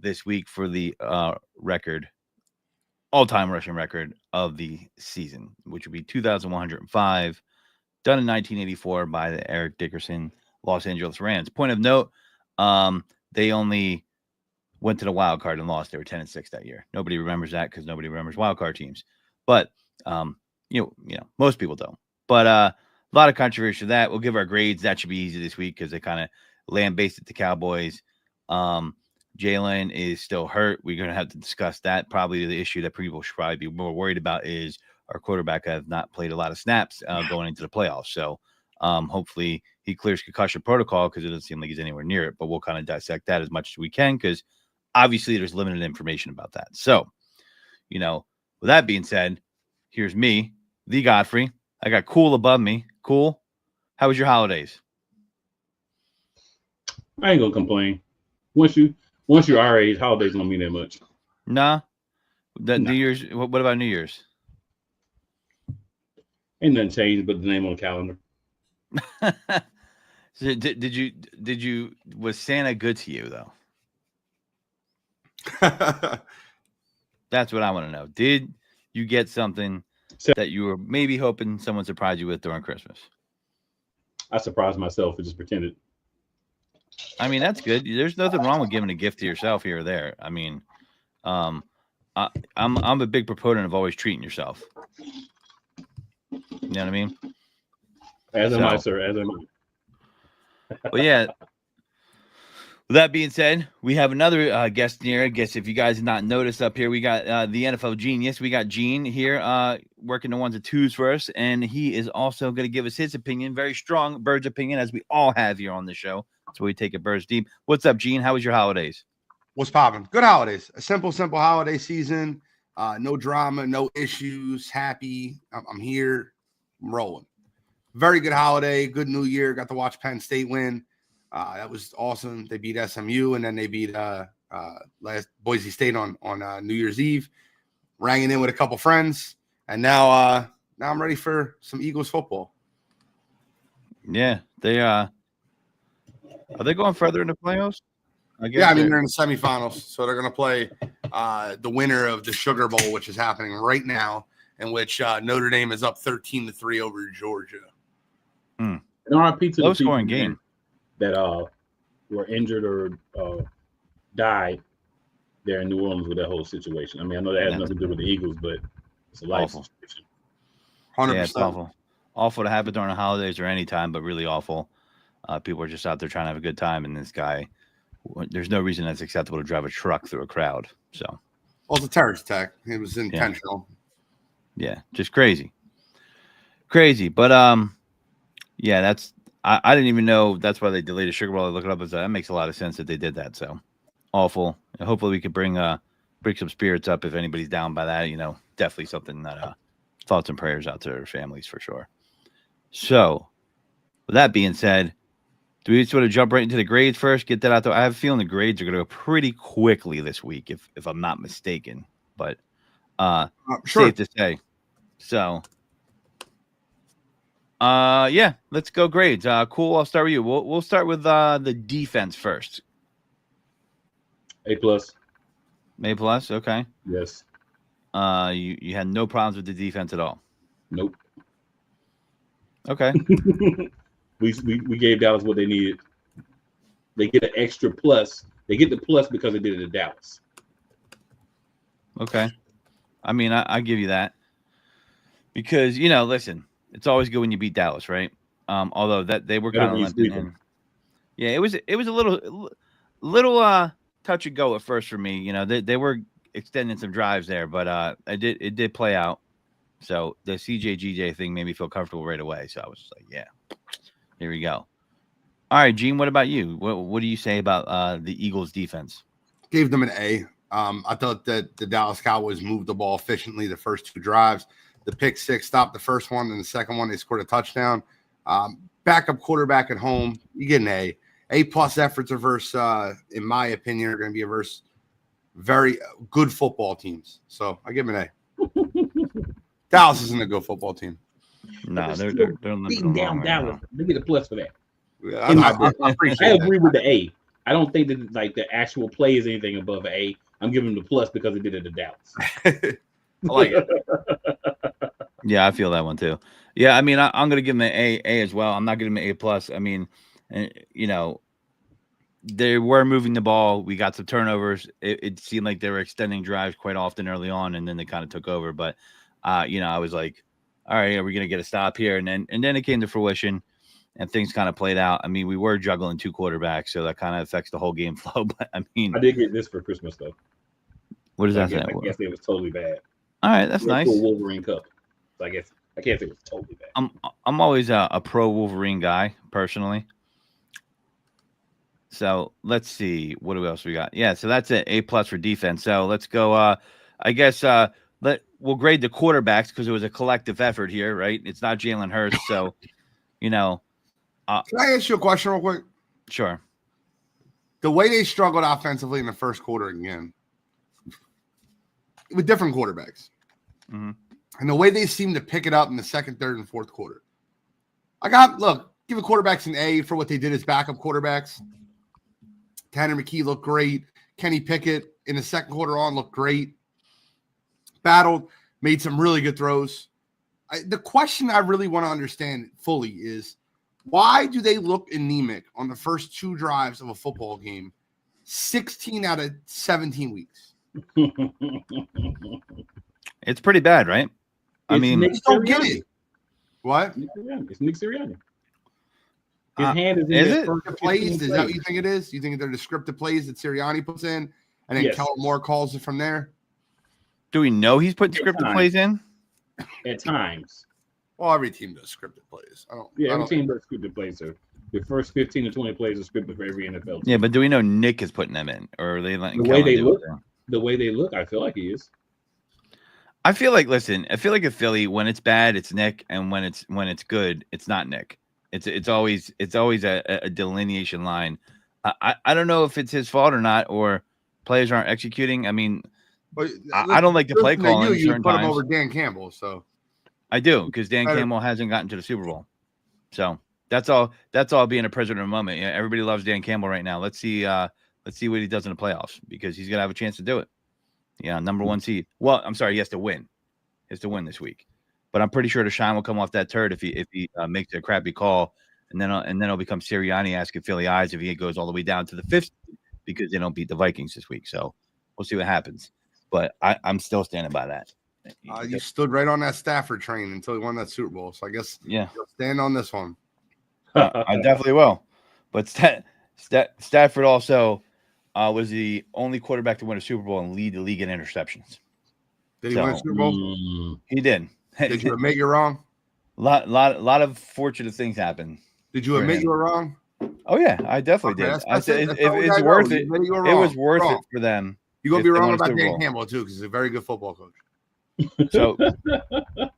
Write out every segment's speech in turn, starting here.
this week for the record, all-time rushing record of the season, which would be 2,105, done in 1984 by the Eric Dickerson Los Angeles Rams. Point of note, they only went to the wild card and lost. They were 10-6 that year. Nobody remembers that because nobody remembers wild card teams. But you know, most people don't. But a lot of controversy for that. We'll give our grades. That should be easy this week because they kind of lambasted the Cowboys. Jalen is still hurt. We're going to have to discuss that. Probably the issue that people should probably be more worried about is our quarterback has not played a lot of snaps going into the playoffs. So hopefully he clears concussion protocol because it doesn't seem like he's anywhere near it. But we'll kind of dissect that as much as we can because obviously there's limited information about that. So, you know, with that being said, here's me, the Godfrey. I got Cool above me. Cool. How was your holidays? I ain't gonna complain. Once you're our age, holidays don't mean that much. Nah. New Year's. What about New Year's? Ain't nothing changed but the name on the calendar. So did you was Santa good to you though? That's what I want to know. Did you get something that you were maybe hoping someone surprised you with during Christmas? I surprised myself and just pretended. I mean, that's good. There's nothing wrong with giving a gift to yourself here or there. I mean, I'm a big proponent of always treating yourself. You know what I mean? As am I, sir. As am I. Well, yeah. With that being said, we have another guest here. I guess if you guys have not noticed up here, we got the NFL genius. We got Gene here working the ones and twos for us. And he is also going to give us his opinion, very strong Bird's opinion, as we all have here on the show. So we take it Birds deep. What's up, Gene? How was your holidays? What's popping? Good holidays. A simple holiday season. No drama, no issues. Happy. I'm here. I'm rolling. Very good holiday. Good New Year. Got to watch Penn State win. That was awesome. They beat SMU, and then they beat last Boise State on New Year's Eve. Rang it in with a couple friends, and now I'm ready for some Eagles football. Yeah, they are they going further into playoffs? I mean they're in the semifinals, so they're going to play the winner of the Sugar Bowl, which is happening right now, in which Notre Dame is up 13-3 over Georgia. And RIP to low scoring game that were injured or died there in New Orleans with that whole situation. I mean, I know that has nothing to do with the Eagles, but it's a life situation. 100%. Yeah, it's awful. Awful to happen during the holidays or any time, but really awful. People are just out there trying to have a good time, and this guy, there's no reason that's acceptable to drive a truck through a crowd. So, well, it's a terrorist attack. It was intentional. Yeah, just crazy. But yeah, that's I didn't even know that's why they delayed the Sugar Bowl. I look it up as that makes a lot of sense that they did that. So awful. And hopefully we could bring some spirits up if anybody's down by that. You know, definitely something that thoughts and prayers out to their families for sure. So with that being said, do we sort of jump right into the grades first? Get that out there. I have a feeling the grades are going to go pretty quickly this week, if I'm not mistaken. But sure. Safe to say. So. Yeah, let's go grades. Cool. I'll start with you. We'll start with the defense first. A+. A+. Okay. Yes. You had no problems with the defense at all. Nope. Okay. we gave Dallas what they needed. They get an extra plus. They get the plus because they did it in Dallas. Okay. I mean, I give you that because listen. It's always good when you beat Dallas, right? Although that they were kind of limping in. Yeah, it was a little touch and go at first for me. They were extending some drives there, but it did play out. So the CJ thing made me feel comfortable right away. So I was just like, yeah, here we go. All right, Gene, what about you? What do you say about the Eagles defense? Gave them an A. I thought that the Dallas Cowboys moved the ball efficiently the first two drives. The pick six stopped the first one, and the second one they scored a touchdown. Backup quarterback at home, you get an A. A+ efforts are versus, in my opinion, are going to be versus very good football teams. So I give them an A. Dallas isn't a good football team. No, they're beating down Dallas. They get a plus for that. Yeah, I appreciate I agree with the A. I don't think that like the actual play is anything above an A. I'm giving him the plus because he did it to Dallas. I like it. Yeah, I feel that one too. Yeah, I mean, I'm going to give him an A as well. I'm not giving him an A plus. I mean, you know, they were moving the ball. We got some turnovers. It seemed like they were extending drives quite often early on, and then they kind of took over. But, you know, I was like, all right, are we going to get a stop here? And then it came to fruition, and things kind of played out. I mean, we were juggling 2 quarterbacks, so that kind of affects the whole game flow. But I mean, I did get this for Christmas though. what does So that say? I guess it was totally bad. All right, that's It was nice. for a Wolverine Cup. So I guess I can't say it was totally bad. I'm always a pro Wolverine guy personally. So let's see what else we got. Yeah, so that's an A plus for defense. So let's go. I guess we'll grade the quarterbacks because it was a collective effort here, right? It's not Jalen Hurts, so you know. Can I ask you a question real quick? Sure. The way they struggled offensively in the first quarter again, with different quarterbacks, Mhm. and the way they seemed to pick it up in the second, third, and fourth quarter. Give the quarterbacks an A for what they did as backup quarterbacks. Tanner McKee looked great. Kenny Pickett in the second quarter on looked great. Battled, made some really good throws. The question I really want to understand fully is, why do they look anemic on the first 2 drives of a football game 16 out of 17 weeks? It's pretty bad, right? I mean, I just don't get it. What? It's Nick Sirianni. His hand is in is his it? first The plays? 15 Is that what you think it is? You think they're the scripted plays that Sirianni puts in, and then Yes. Kellen Moore calls it from there? do we know he's putting Big scripted time. plays in? At times. Well, every team does scripted plays. Yeah, every team does scripted plays. So the first 15 to 20 plays are scripted for every NFL team. Yeah, but do we know Nick is putting them in, or are they letting The way Kellen they do look. it? The way they look, I feel like he is. I feel like at Philly, when it's bad, it's Nick, and when it's good, it's not Nick. It's always a delineation line. I don't know if it's his fault or not, or players aren't executing. I mean, But I don't like the play listen to calling You certain put him times. over Dan Campbell, so I do, because Dan Better. Campbell hasn't gotten to the Super Bowl. So that's all being a prisoner of the moment. Yeah, everybody loves Dan Campbell right now. Let's see what he does in the playoffs, because he's gonna have a chance to do it. Yeah, number 1 seed. Well, I'm sorry, he has to win. He has to win this week. But I'm pretty sure the shine will come off that turd if he makes a crappy call, and then it'll become Sirianni asking Philly eyes if he goes all the way down to the 5th because they don't beat the Vikings this week. So we'll see what happens. But I'm still standing by that. you stood right on that Stafford train until he won that Super Bowl. So I guess Yeah, you'll stand on this one. I definitely will. But Stafford also was the only quarterback to win a Super Bowl and lead the league in interceptions. Did he win a So, Super Bowl? He did. Did you admit you're wrong? lot of fortunate things happen. Did you For admit him. you were wrong? Oh yeah, I definitely Okay, did. that's- I said that's if all we it's gotta worth know. it. You admitted you were It was wrong. worth Wrong. it for them. You're gonna if be they wrong won a about Super Dan Bowl. Campbell too, because he's a very good football coach. So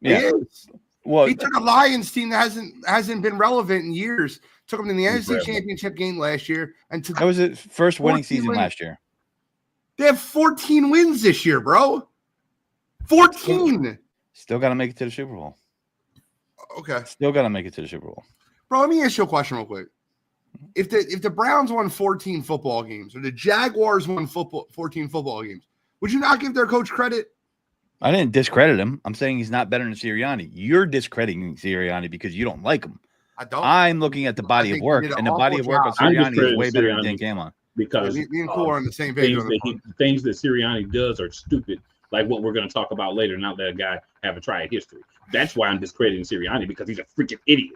He yeah, is. well, He took a Lions team that hasn't been relevant in years. Took them to the NFC Incredible. Championship game last year, and that was his first winning 14 season wins. last year. they have 14 wins this year, bro. 14. Still got to make it to the Super Bowl. Okay, Still got to make it to the Super Bowl. bro. Let me ask you a question real quick. If the Browns won 14 football games or the Jaguars won 14 football games, would you not give their coach credit? I didn't discredit him. I'm saying he's not better than Sirianni. You're discrediting Sirianni because you don't like him. I don't. I'm looking at the body think of he work, did an and the awful body of work of job. I'm Sirianni is discrediting way better than Dan Sirianni. Campbell. because me and Cole are on the same page. things that Sirianni does are stupid, like what we're going to talk about later. Not that a guy have a triad history. That's why I'm discrediting Sirianni, because he's a freaking idiot.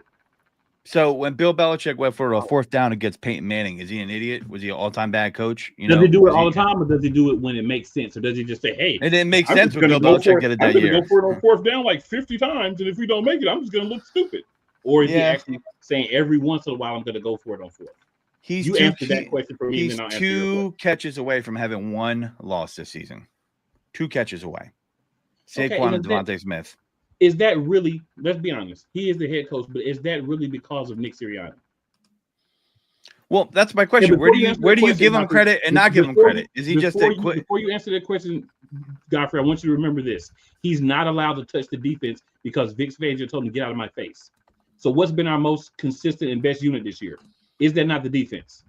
So when Bill Belichick went for a 4th down against Peyton Manning, is he an idiot? Was he an all-time bad coach? Does he do it was all the time, or does he do it when it makes sense, or does he just say, "Hey, It didn't make I'm sense just when gonna Bill go for Belichick did it I'm that gonna year. go for it on 4th down like 50 times, and if we don't make it, I'm just gonna look stupid"? Or is he Yeah. actually saying every once in a while I'm gonna go for it on 4th? He's You two, answer that question for me, and he's then I'll answer your question. 2 catches away from having 1 loss this season. 2 catches away. Okay, Saquon and and Devontae Smith. Is that really? Let's be honest. He is the head coach, but is that really because of Nick Sirianni? Well, that's my question. before Where do you you answer the give question, him Godfrey, credit and not give him before credit? you- Is he just before a you- quick? Before you answer that question, Godfrey, I want you to remember this. He's not allowed to touch the defense because Vic Fangio told him to get out of my face. So what's been our most consistent and best unit this year? Is that not the defense?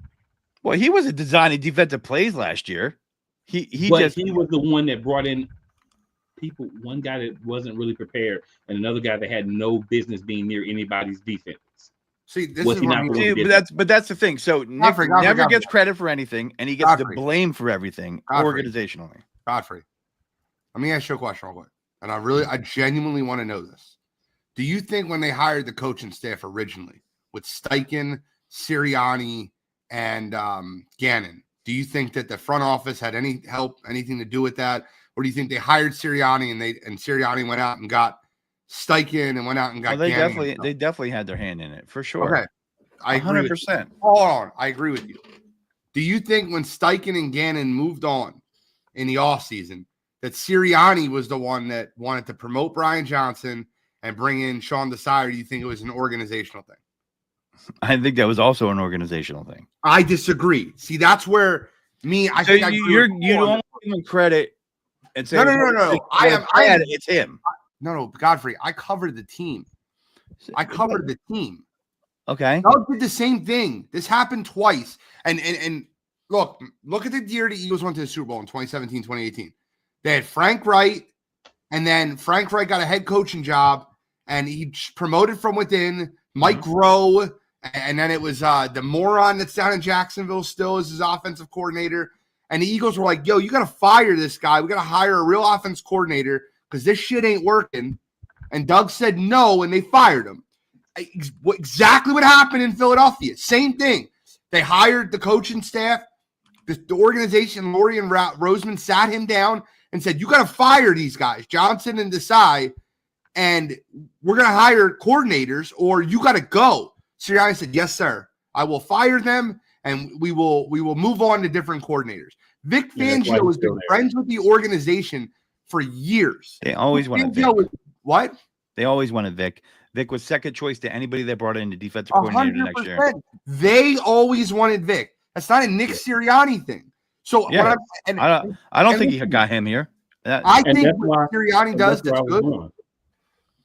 Well, he wasn't designing defensive plays last year. He was the one that brought in people. One guy that wasn't really prepared, and another guy that had no business being near anybody's defense. See, this Was is he where not me- the one who See, did but that's the thing. So Nick Godfrey, never Godfrey. gets credit for anything, and he gets the Godfrey. blame for everything Godfrey. organizationally. Godfrey. Let me ask you a question real quick. And I genuinely want to know this. Do you think when they hired the coaching staff originally with Steichen, Sirianni, and Gannon, do you think that the front office had any help, anything to do with that? Or do you think they hired Sirianni and Sirianni went out and got Steichen and went out and got Well, Gannon? they definitely had their hand in it for sure. Okay. I agree 100%. Hold on. I agree with you. Do you think when Steichen and Gannon moved on in the offseason that Sirianni was the one that wanted to promote Brian Johnson and bring in Sean Desai? Do you think it was an organizational thing? I think that was also an organizational thing. I disagree. See, that's where I So think you don't give him credit and say No. It's him. No, Godfrey. I covered the team. I covered the team. Okay. Doug did the same thing. This happened twice. And look at the year the Eagles went to the Super Bowl in 2017, 2018. They had Frank Wright, and then Frank Wright got a head coaching job, and he promoted from within Mike Rowe, and then it was the moron that's down in Jacksonville still as his offensive coordinator. And the Eagles were like, yo, you got to fire this guy. We got to hire a real offense coordinator because this shit ain't working. And Doug said no, and they fired him. Exactly what happened in Philadelphia. Same thing. They hired the coaching staff. The organization, Laurie and Roseman, sat him down and said, you got to fire these guys, Johnson and Desai, and we're going to hire coordinators or you got to go. Sirianni said, yes, sir. I will fire them, and we will move on to different coordinators. Vic Fangio has been friends with the organization for years. They always wanted Vic. What? They always wanted Vic. Vic was second choice to anybody that brought in the defensive coordinator the next year. They always wanted Vic. That's not a Nick Sirianni thing. So yeah. I don't think he got him here. I think what Sirianni does that's good.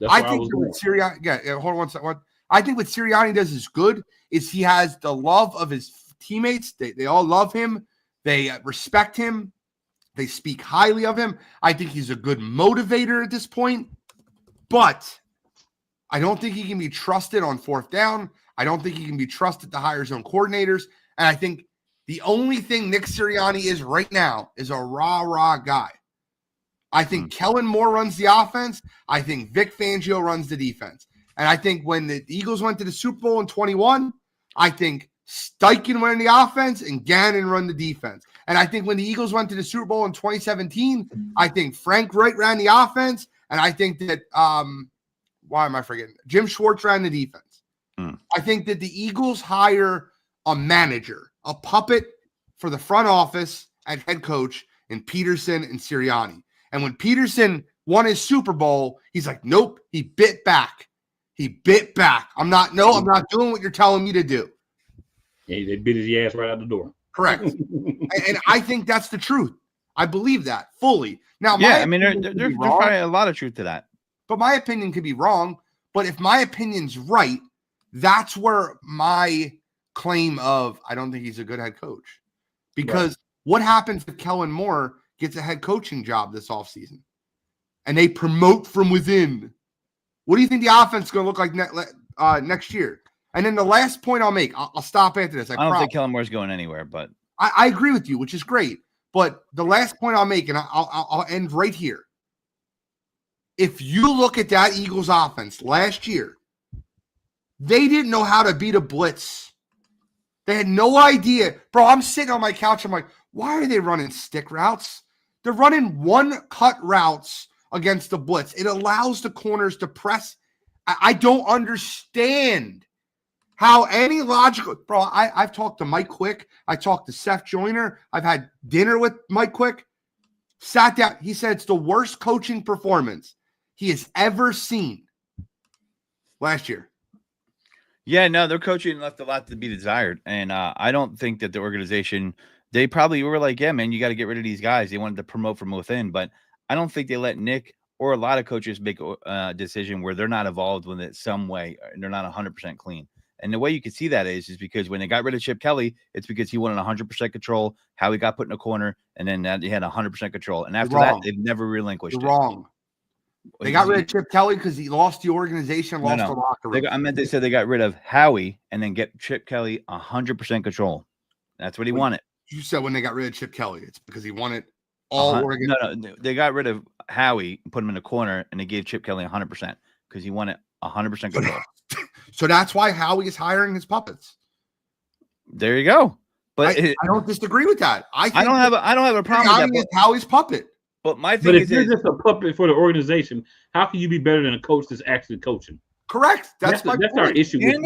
I think what Sirianni, hold on one second. I think what Sirianni does is good. Is he has the love of his teammates. They all love him. They respect him. They speak highly of him. I think he's a good motivator at this point, but I don't think he can be trusted on fourth down. I don't think he can be trusted to hire his own coordinators. And I think the only thing Nick Sirianni is right now is a rah-rah guy. I think Kellen Moore runs the offense. I think Vic Fangio runs the defense. And I think when the Eagles went to the Super Bowl in 21, I think Steichen ran the offense and Gannon run the defense. And I think when the Eagles went to the Super Bowl in 2017, I think Frank Wright ran the offense. And I think that, why am I forgetting? Jim Schwartz ran the defense. I think that the Eagles hire a manager, a puppet for the front office and head coach in Peterson and Sirianni. And when Peterson won his Super Bowl, he's like, nope, he bit back. He bit back. I'm not doing what you're telling me to do. Yeah, they bit his ass right out the door. Correct. and I think that's the truth. I believe that fully. Now, there's probably a lot of truth to that. But my opinion could be wrong. But if my opinion's right, that's where my claim of I don't think he's a good head coach. Because what happens if Kellen Moore gets a head coaching job this offseason and they promote from within? What do you think the offense is going to look like next year? And then the last point I'll make, I'll stop after this. I don't think Kellen Moore's going anywhere, but I agree with you, which is great. But the last point I'll make, and I'll end right here. If you look at that Eagles offense last year, they didn't know how to beat a blitz. They had no idea. Bro, I'm sitting on my couch. I'm like, why are they running stick routes? They're running one-cut routes against the blitz. It allows the corners to press. I don't understand how any logical – bro, I've talked to Mike Quick. I talked to Seth Joyner. I've had dinner with Mike Quick. Sat down. He said it's the worst coaching performance he has ever seen last year. Yeah, no, their coaching left a lot to be desired. And I don't think that the organization – they probably were like, yeah, man, you got to get rid of these guys. They wanted to promote from within. But I don't think they let Nick or a lot of coaches make a decision where they're not involved with it some way and they're not 100% clean. And the way you can see that is because when they got rid of Chip Kelly, it's because he wanted 100% control. Howie got put in a corner, and then he had 100% control. And after that, they've never relinquished You're it. wrong. They got rid of Chip Kelly because he lost the organization, lost the locker room. I meant they said they got rid of Howie and then get Chip Kelly 100% control. That's what he wanted. You said when they got rid of Chip Kelly, it's because he wanted all Oregon. No, they got rid of Howie and put him in the corner, and they gave Chip Kelly 100% because he wanted 100% control. So that's why Howie is hiring his puppets. There you go. But I don't disagree with that. I don't have a problem with that. Howie's puppet. But my thing if you're just a puppet for the organization, how can you be better than a coach that's actually coaching? Correct. That's our issue. Dan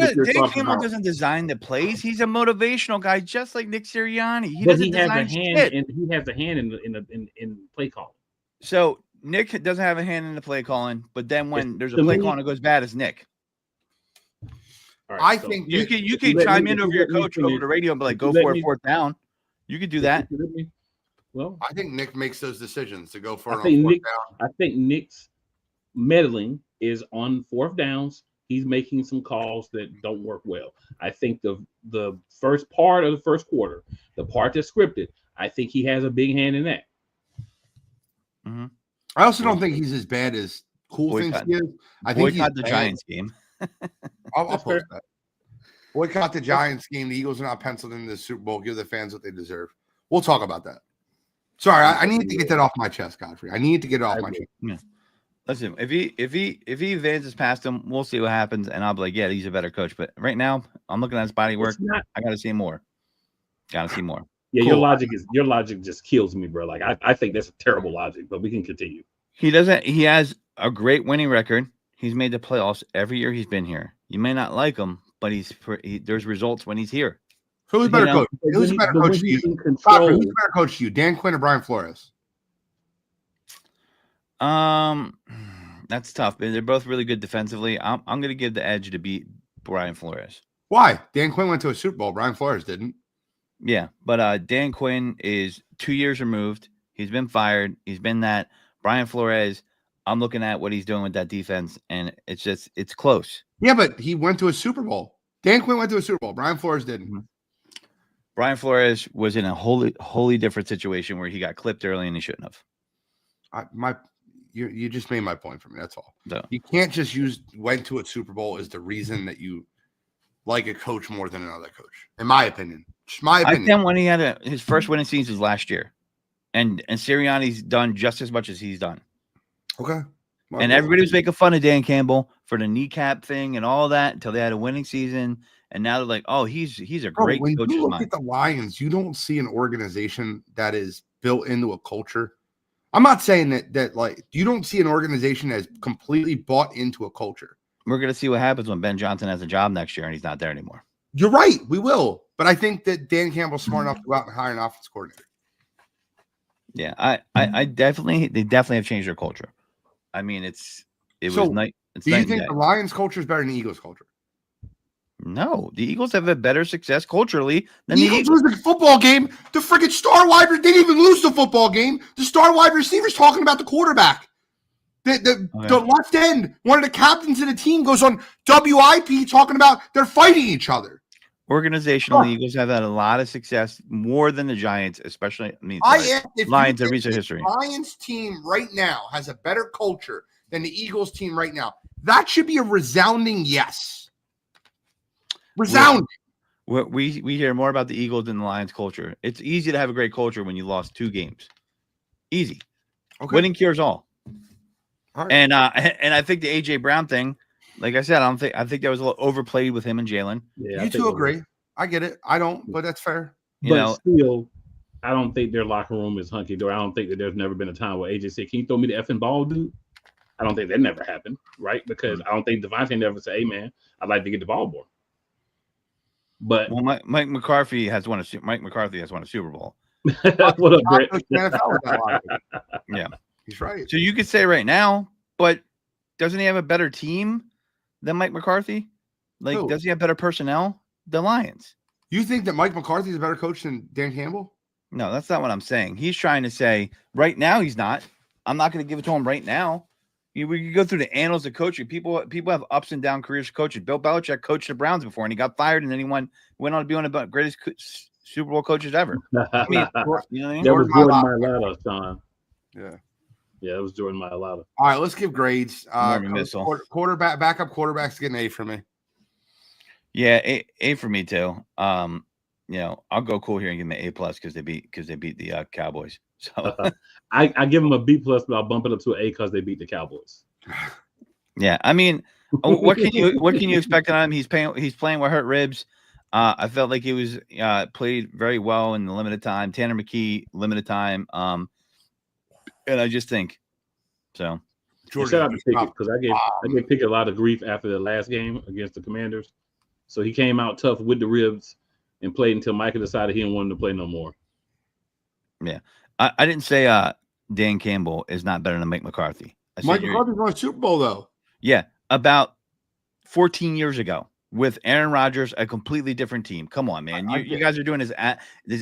Campbell doesn't design the plays. He's a motivational guy, just like Nick Sirianni. He has a hand in play calling. So Nick doesn't have a hand in the play calling, but then when there's a play calling that goes bad, it's Nick. Right, I think you can chime in over your coach over the radio and be like, "Go for it, fourth down." You could do that. Well, I think Nick makes those decisions to go for it. I think Nick's meddling is on fourth downs. He's making some calls that don't work well. I think the first part of the first quarter, the part that's scripted, I think he has a big hand in that. Mm-hmm. I also don't think he's as bad as Cool thinks he is. I think he's the Giants game. I'll post that. Boycott the Giants game. The Eagles are not penciled into the Super Bowl. Give the fans what they deserve. We'll talk about that. Sorry, I need to get that off my chest, Godfrey. I need to get it off my chest. Yeah. Listen, if he advances past him, we'll see what happens, and I'll be like, yeah, he's a better coach. But right now, I'm looking at his body work. I got to see more. Got to see more. Yeah, cool. Your logic just kills me, bro. Like I think that's a terrible logic, but we can continue. He has a great winning record. He's made the playoffs every year he's been here. You may not like him, but there's results when he's here. Who's better coach? Who's better coach to you? Who's better coach to you? Dan Quinn or Brian Flores? That's tough. They're both really good defensively. I'm going to give the edge to beat Brian Flores. Why? Dan Quinn went to a Super Bowl. Brian Flores didn't. Yeah, but Dan Quinn is 2 years removed. He's been fired. He's been that. Brian Flores, I'm looking at what he's doing with that defense, and it's close. Yeah, but he went to a Super Bowl. Dan Quinn went to a Super Bowl. Brian Flores didn't. Mm-hmm. Brian Flores was in a wholly different situation where he got clipped early and he shouldn't have. You just made my point for me. That's all. No. You can't just went to a Super Bowl as the reason that you like a coach more than another coach. In my opinion, just my opinion. I think when he had his first winning season was last year, and Sirianni's done just as much as he's done. Okay. And everybody was making fun of Dan Campbell for the kneecap thing and all that until they had a winning season. And now they're like, oh, he's a great coach. When you look at the Lions, you don't see an organization that is built into a culture. I'm not saying that like you don't see an organization that is completely bought into a culture. We're going to see what happens when Ben Johnson has a job next year and he's not there anymore. You're right. We will. But I think that Dan Campbell's smart enough to go out and hire an offense coordinator. Yeah, they definitely have changed their culture. I mean, it was nice. Do you think the Lions culture is better than the Eagles culture? No, the Eagles have a better success culturally than the Eagles lose the football game. The freaking star wide receiver didn't even lose the football game. The star wide receiver's talking about the quarterback. The left end, one of the captains of the team, goes on WIP talking about they're fighting each other. Organizationally, the Eagles have had a lot of success, more than the Giants, especially. Lions in recent history. Lions team right now has a better culture than the Eagles team right now. That should be a resounding yes. Resounding. We hear more about the Eagles than the Lions culture. It's easy to have a great culture when you lost 2 games. Easy. Okay. Winning cures all. Right. And I think the AJ Brown thing, like I said, I think that was a little overplayed with him and Jalen. Yeah, you two agree. I get it. I don't, but that's fair. Still, I don't think their locker room is hunky dory. I don't think that there's never been a time where AJ said, "Can you throw me the effing ball, dude?" I don't think that never happened, right? Because I don't think Devontae never said, "Hey, man, I'd like to get the ball more." But Mike McCarthy has won a Super Bowl. What up, Brett? Yeah, he's right. So you could say right now, but doesn't he have a better team than Mike McCarthy? Like, does he have better personnel? The Lions. You think that Mike McCarthy is a better coach than Dan Campbell? No, that's not what I'm saying. He's trying to say right now he's not. I'm not going to give it to him right now. We could go through the annals of coaching. People have ups and down careers coaching. Bill Belichick coached the Browns before, and he got fired, and then he went on to be one of the greatest Super Bowl coaches ever. I mean, you know what I mean? That was Jordan Jordan Mailata, Sean. Yeah. Yeah, it was Jordan Mailata. All right, let's give grades. Norman Missile. Backup quarterbacks get an A for me. Yeah, A for me too. I'll go cool here and give them an A+ because they beat the Cowboys. So I give him a B+, but I'll bump it up to an A because they beat the Cowboys. yeah, I mean, what can you expect on him? He's playing with hurt ribs. I felt like he was played very well in the limited time. Tanner McKee limited time. And I just think so. Shout out to Pickett because I gave Pickett a lot of grief after the last game against the Commanders. So he came out tough with the ribs and played until Micah decided he didn't want him to play no more. Yeah. I didn't say Dan Campbell is not better than Mike McCarthy. Mike McCarthy's won a Super Bowl, though. Yeah, about 14 years ago with Aaron Rodgers, a completely different team. Come on, man. You guys are doing this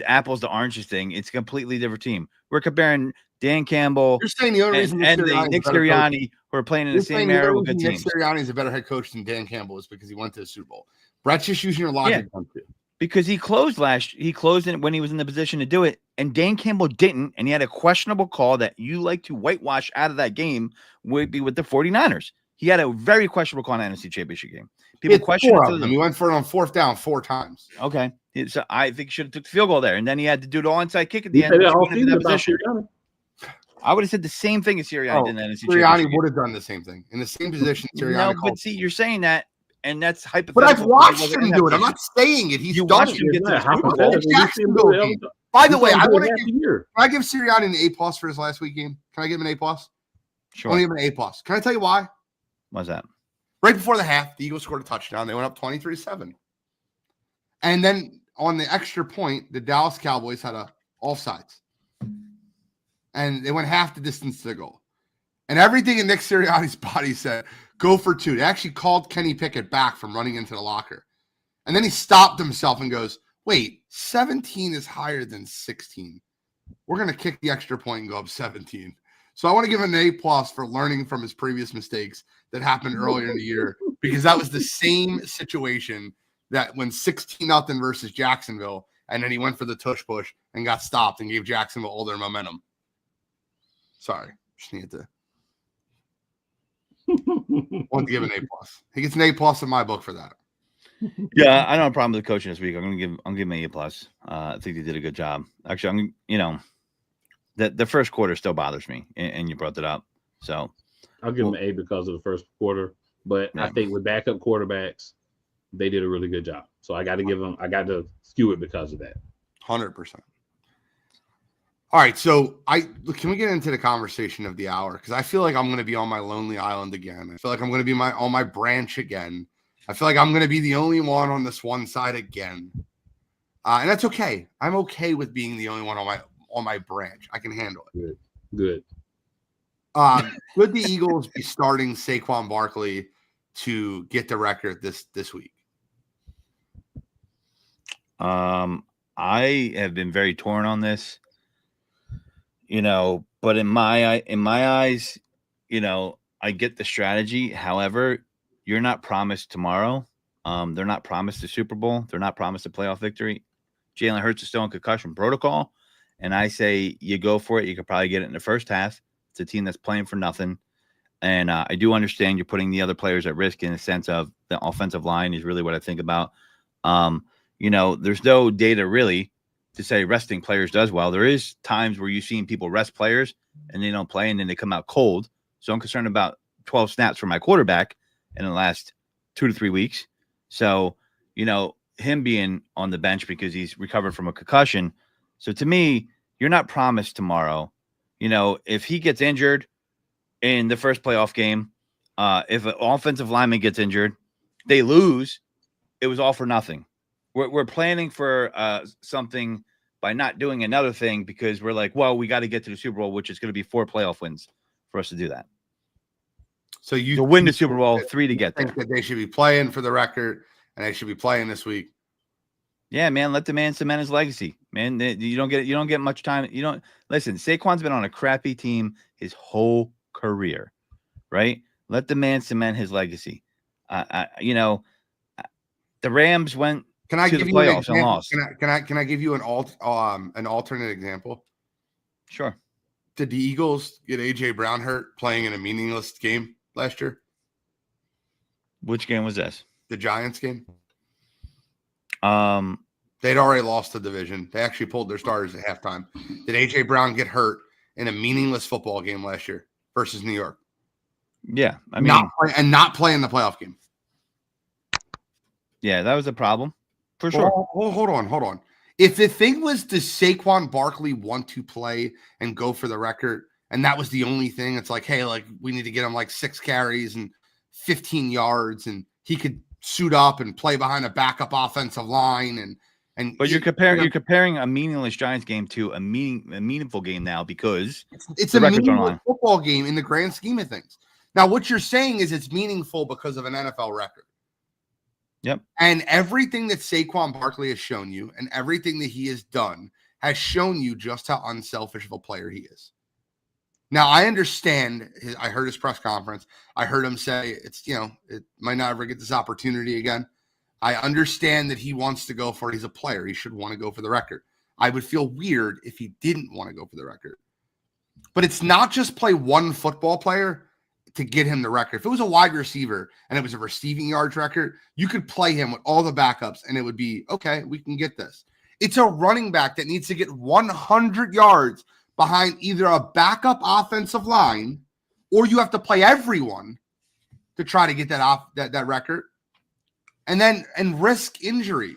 apples to oranges thing. It's a completely different team. We're comparing Dan Campbell You're saying the only reason and Nick Sirianni who are playing in the same era with good teams. Nick Sirianni is a better head coach than Dan Campbell is because he went to the Super Bowl. Brett's just using your logic. Yeah. Because he closed when he was in the position to do it, and Dan Campbell didn't, and he had a questionable call that you like to whitewash out of that game would be with the 49ers. He had a very questionable call in the NFC Championship game. People question it. He went for it on 4th down 4 times. Okay. So I think he should have took the field goal there, and then he had to do the onside kick at the end. I would have said the same thing as Sirianni did in the NFC Sirianni would have done the same thing. In the same position, Sirianni but see, you're saying that, and that's hypothetical. But I've watched him do it. I'm not saying it. He's done it. By the way, I want to can I give Sirianni an A+ for his last week game? Can I give him an A+? Sure. I want to give him an A+. Can I tell you why? Why's that? Right before the half, the Eagles scored a touchdown. They went up 23-7. And then on the extra point, the Dallas Cowboys had a offsides. And they went half the distance to the goal. And everything in Nick Sirianni's body said, go for 2. They actually called Kenny Pickett back from running into the locker. And then he stopped himself and goes, wait, 17 is higher than 16. We're going to kick the extra point and go up 17. So I want to give him an A+ for learning from his previous mistakes that happened earlier in the year, because that was the same situation that when 16-0 versus Jacksonville, and then he went for the tush push and got stopped and gave Jacksonville all their momentum. Sorry, just needed to. Want to give an A+. He gets an A+ in my book for that. Yeah, I don't have a problem with the coaching this week. I'm gonna give him an A+. I think they did a good job. Actually, the first quarter still bothers me, and you brought that up. So I'll give them an A because of the first quarter, but I think with backup quarterbacks, they did a really good job. So I got to skew it because of that. 100%. All right, so can we get into the conversation of the hour? Because I feel like I'm going to be on my lonely island again. I feel like I'm going to be on my branch again. I feel like I'm going to be the only one on this one side again, and that's okay. I'm okay with being the only one on my branch. I can handle it. Good. Would the Eagles be starting Saquon Barkley to get the record this week? I have been very torn on this, but in my eyes, I get the strategy. However, you're not promised tomorrow. They're not promised the Super Bowl. They're not promised a playoff victory. Jalen Hurts is still in concussion protocol, and I say you go for it. You could probably get it in the first half. It's a team that's playing for nothing. And I do understand you're putting the other players at risk in the sense of the offensive line is really what I think about. There's no data really to say resting players does well. There is times where you've seen people rest players and they don't play and then they come out cold. So I'm concerned about 12 snaps for my quarterback in the last 2 to 3 weeks. So, him being on the bench because he's recovered from a concussion. So to me, you're not promised tomorrow. If he gets injured in the first playoff game, if an offensive lineman gets injured, they lose. It was all for nothing. We're planning for something by not doing another thing because we're like, well, we got to get to the Super Bowl, which is going to be 4 playoff wins for us to do that. So to win the Super Bowl, 3 to get there. That they should be playing for the record, and they should be playing this week. Yeah, man, let the man cement his legacy. Man, you don't get much time. Listen, Saquon's been on a crappy team his whole career. right? Let the man cement his legacy. You know, the Rams went Can I to the give you an playoffs and example? lost. Can I give you an alternate example? Sure. Did the Eagles get AJ Brown hurt playing in a meaningless game last year? Which game was this? The Giants game. Um, They'd already lost the division. They actually pulled their starters at halftime. Did AJ Brown get hurt in a meaningless football game last year versus New York? yeah, I mean, not play in the playoff game. yeah, that was a problem for sure. Hold on. If the thing was, does Saquon Barkley want to play and go for the record, and that was the only thing, it's like, hey, like we need to get him like 6 carries and 15 yards, and he could suit up and play behind a backup offensive line, But you're comparing a meaningless Giants game to a meaningful game now because it's the a records meaningless online. football game in the grand scheme of things. Now, what you're saying is it's meaningful because of an NFL record. Yep. And everything that Saquon Barkley has shown you and everything that he has done has shown you just how unselfish of a player he is. Now, I understand. I heard his press conference. I heard him say it might not ever get this opportunity again. I understand that he wants to go for it. He's a player. He should want to go for the record. I would feel weird if he didn't want to go for the record. But it's not just play one football player to get him the record. If it was a wide receiver and it was a receiving yards record, you could play him with all the backups and it would be, okay, we can get this. It's a running back that needs to get 100 yards behind either a backup offensive line or you have to play everyone to try to get that record and risk injury.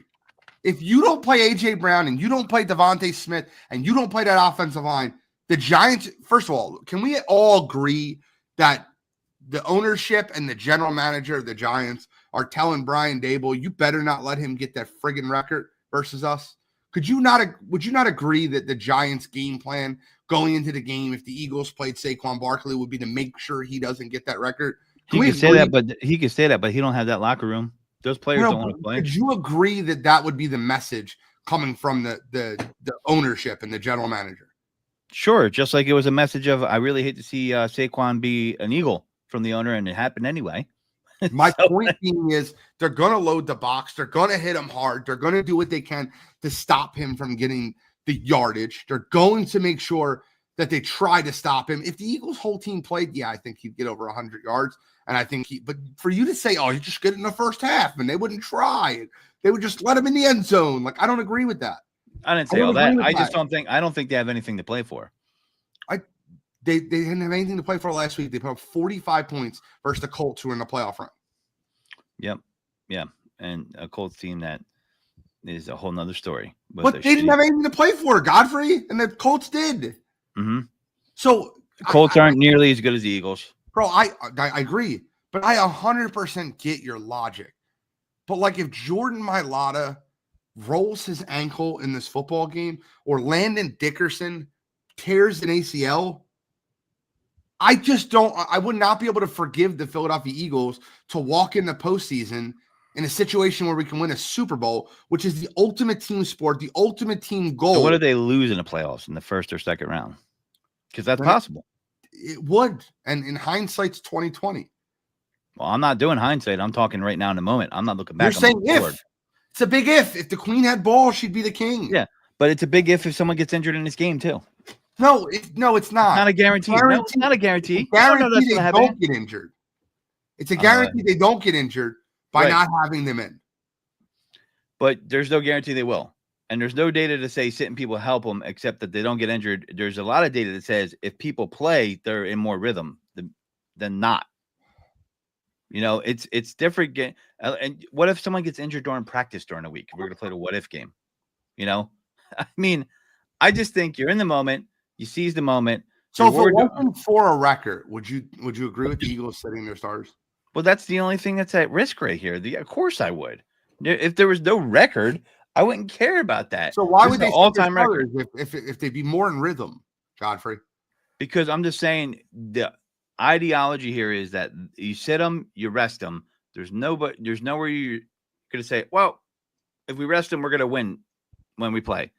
If you don't play AJ Brown and you don't play Devontae Smith and you don't play that offensive line, the Giants, first of all, can we all agree that the ownership and the general manager of the Giants are telling Brian Daboll, you better not let him get that friggin' record versus us? Would you not agree that the Giants' game plan going into the game, if the Eagles played Saquon Barkley, would be to make sure he doesn't get that record? He could say that, but he don't have that locker room. Those players don't want to play. Could you agree that would be the message coming from the ownership and the general manager? Sure, just like it was a message of, I really hate to see Saquon be an Eagle from the owner, and it happened anyway. My point being is they're going to load the box. They're going to hit him hard. They're going to do what they can to stop him from getting the yardage. They're going to make sure that they try to stop him. If the Eagles' whole team played, yeah, I think he'd get over 100 yards. And I think but for you to say, oh, you just get in the first half and they wouldn't try, they would just let him in the end zone. Like, I don't agree with that. I didn't say all that. I don't think they have anything to play for. They didn't have anything to play for last week. They put up 45 points versus the Colts, who were in the playoff run. Yep. Yeah. And a Colts team that is a whole nother story. But they didn't have anything to play for, Godfrey, and the Colts did. Mm-hmm. So the Colts aren't nearly as good as the Eagles. Bro, I agree. But I 100% get your logic. But like if Jordan Mailata rolls his ankle in this football game or Landon Dickerson tears an ACL, I would not be able to forgive the Philadelphia Eagles to walk in the postseason in a situation where we can win a Super Bowl, which is the ultimate team sport, the ultimate team goal. So what if they lose in the playoffs in the first or second round? Because that's possible. It would. And in hindsight's 2020. Well, I'm not doing hindsight. I'm talking right now in the moment. I'm not looking back. You're saying if. It's a big if. If the Queen had balls, she'd be the king. Yeah, but it's a big if someone gets injured in this game too. No, it's not. It's not a guarantee. No, it's not a guarantee. Guarantee they don't get injured. It's a guarantee they don't get injured by not having them in. But there's no guarantee they will. And there's no data to say sitting people help them, except that they don't get injured. There's a lot of data that says if people play, they're in more rhythm than not. You know, it's different. And what if someone gets injured during practice during a week? We're going to play the what if game. You know, I mean, I just think you're in the moment. You seize the moment. So if it wasn't for a record, would you agree with the Eagles sitting their starters? Well, that's the only thing that's at risk right here. Of course I would. If there was no record, I wouldn't care about that. So why would they all-time record if they'd be more in rhythm, Godfrey? Because I'm just saying the ideology here is that you sit them, you rest them. There's nowhere you're going to say, well, if we rest them, we're going to win when we play.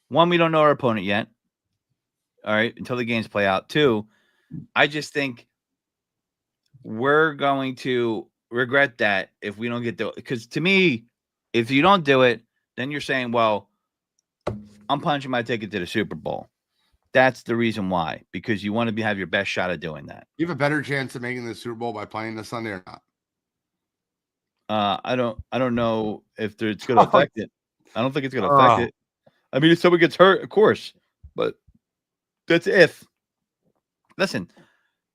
One, we don't know our opponent yet. All right, until the games play out. Two, I just think we're going to regret that if we don't get the. Because to me, if you don't do it, then you're saying, well, I'm punching my ticket to the Super Bowl. That's the reason why, because you want to have your best shot at doing that. You have a better chance of making the Super Bowl by playing this Sunday or not? I don't know if it's going to affect it. I don't think it's going to affect it. I mean, if someone gets hurt, of course, but that's if. Listen,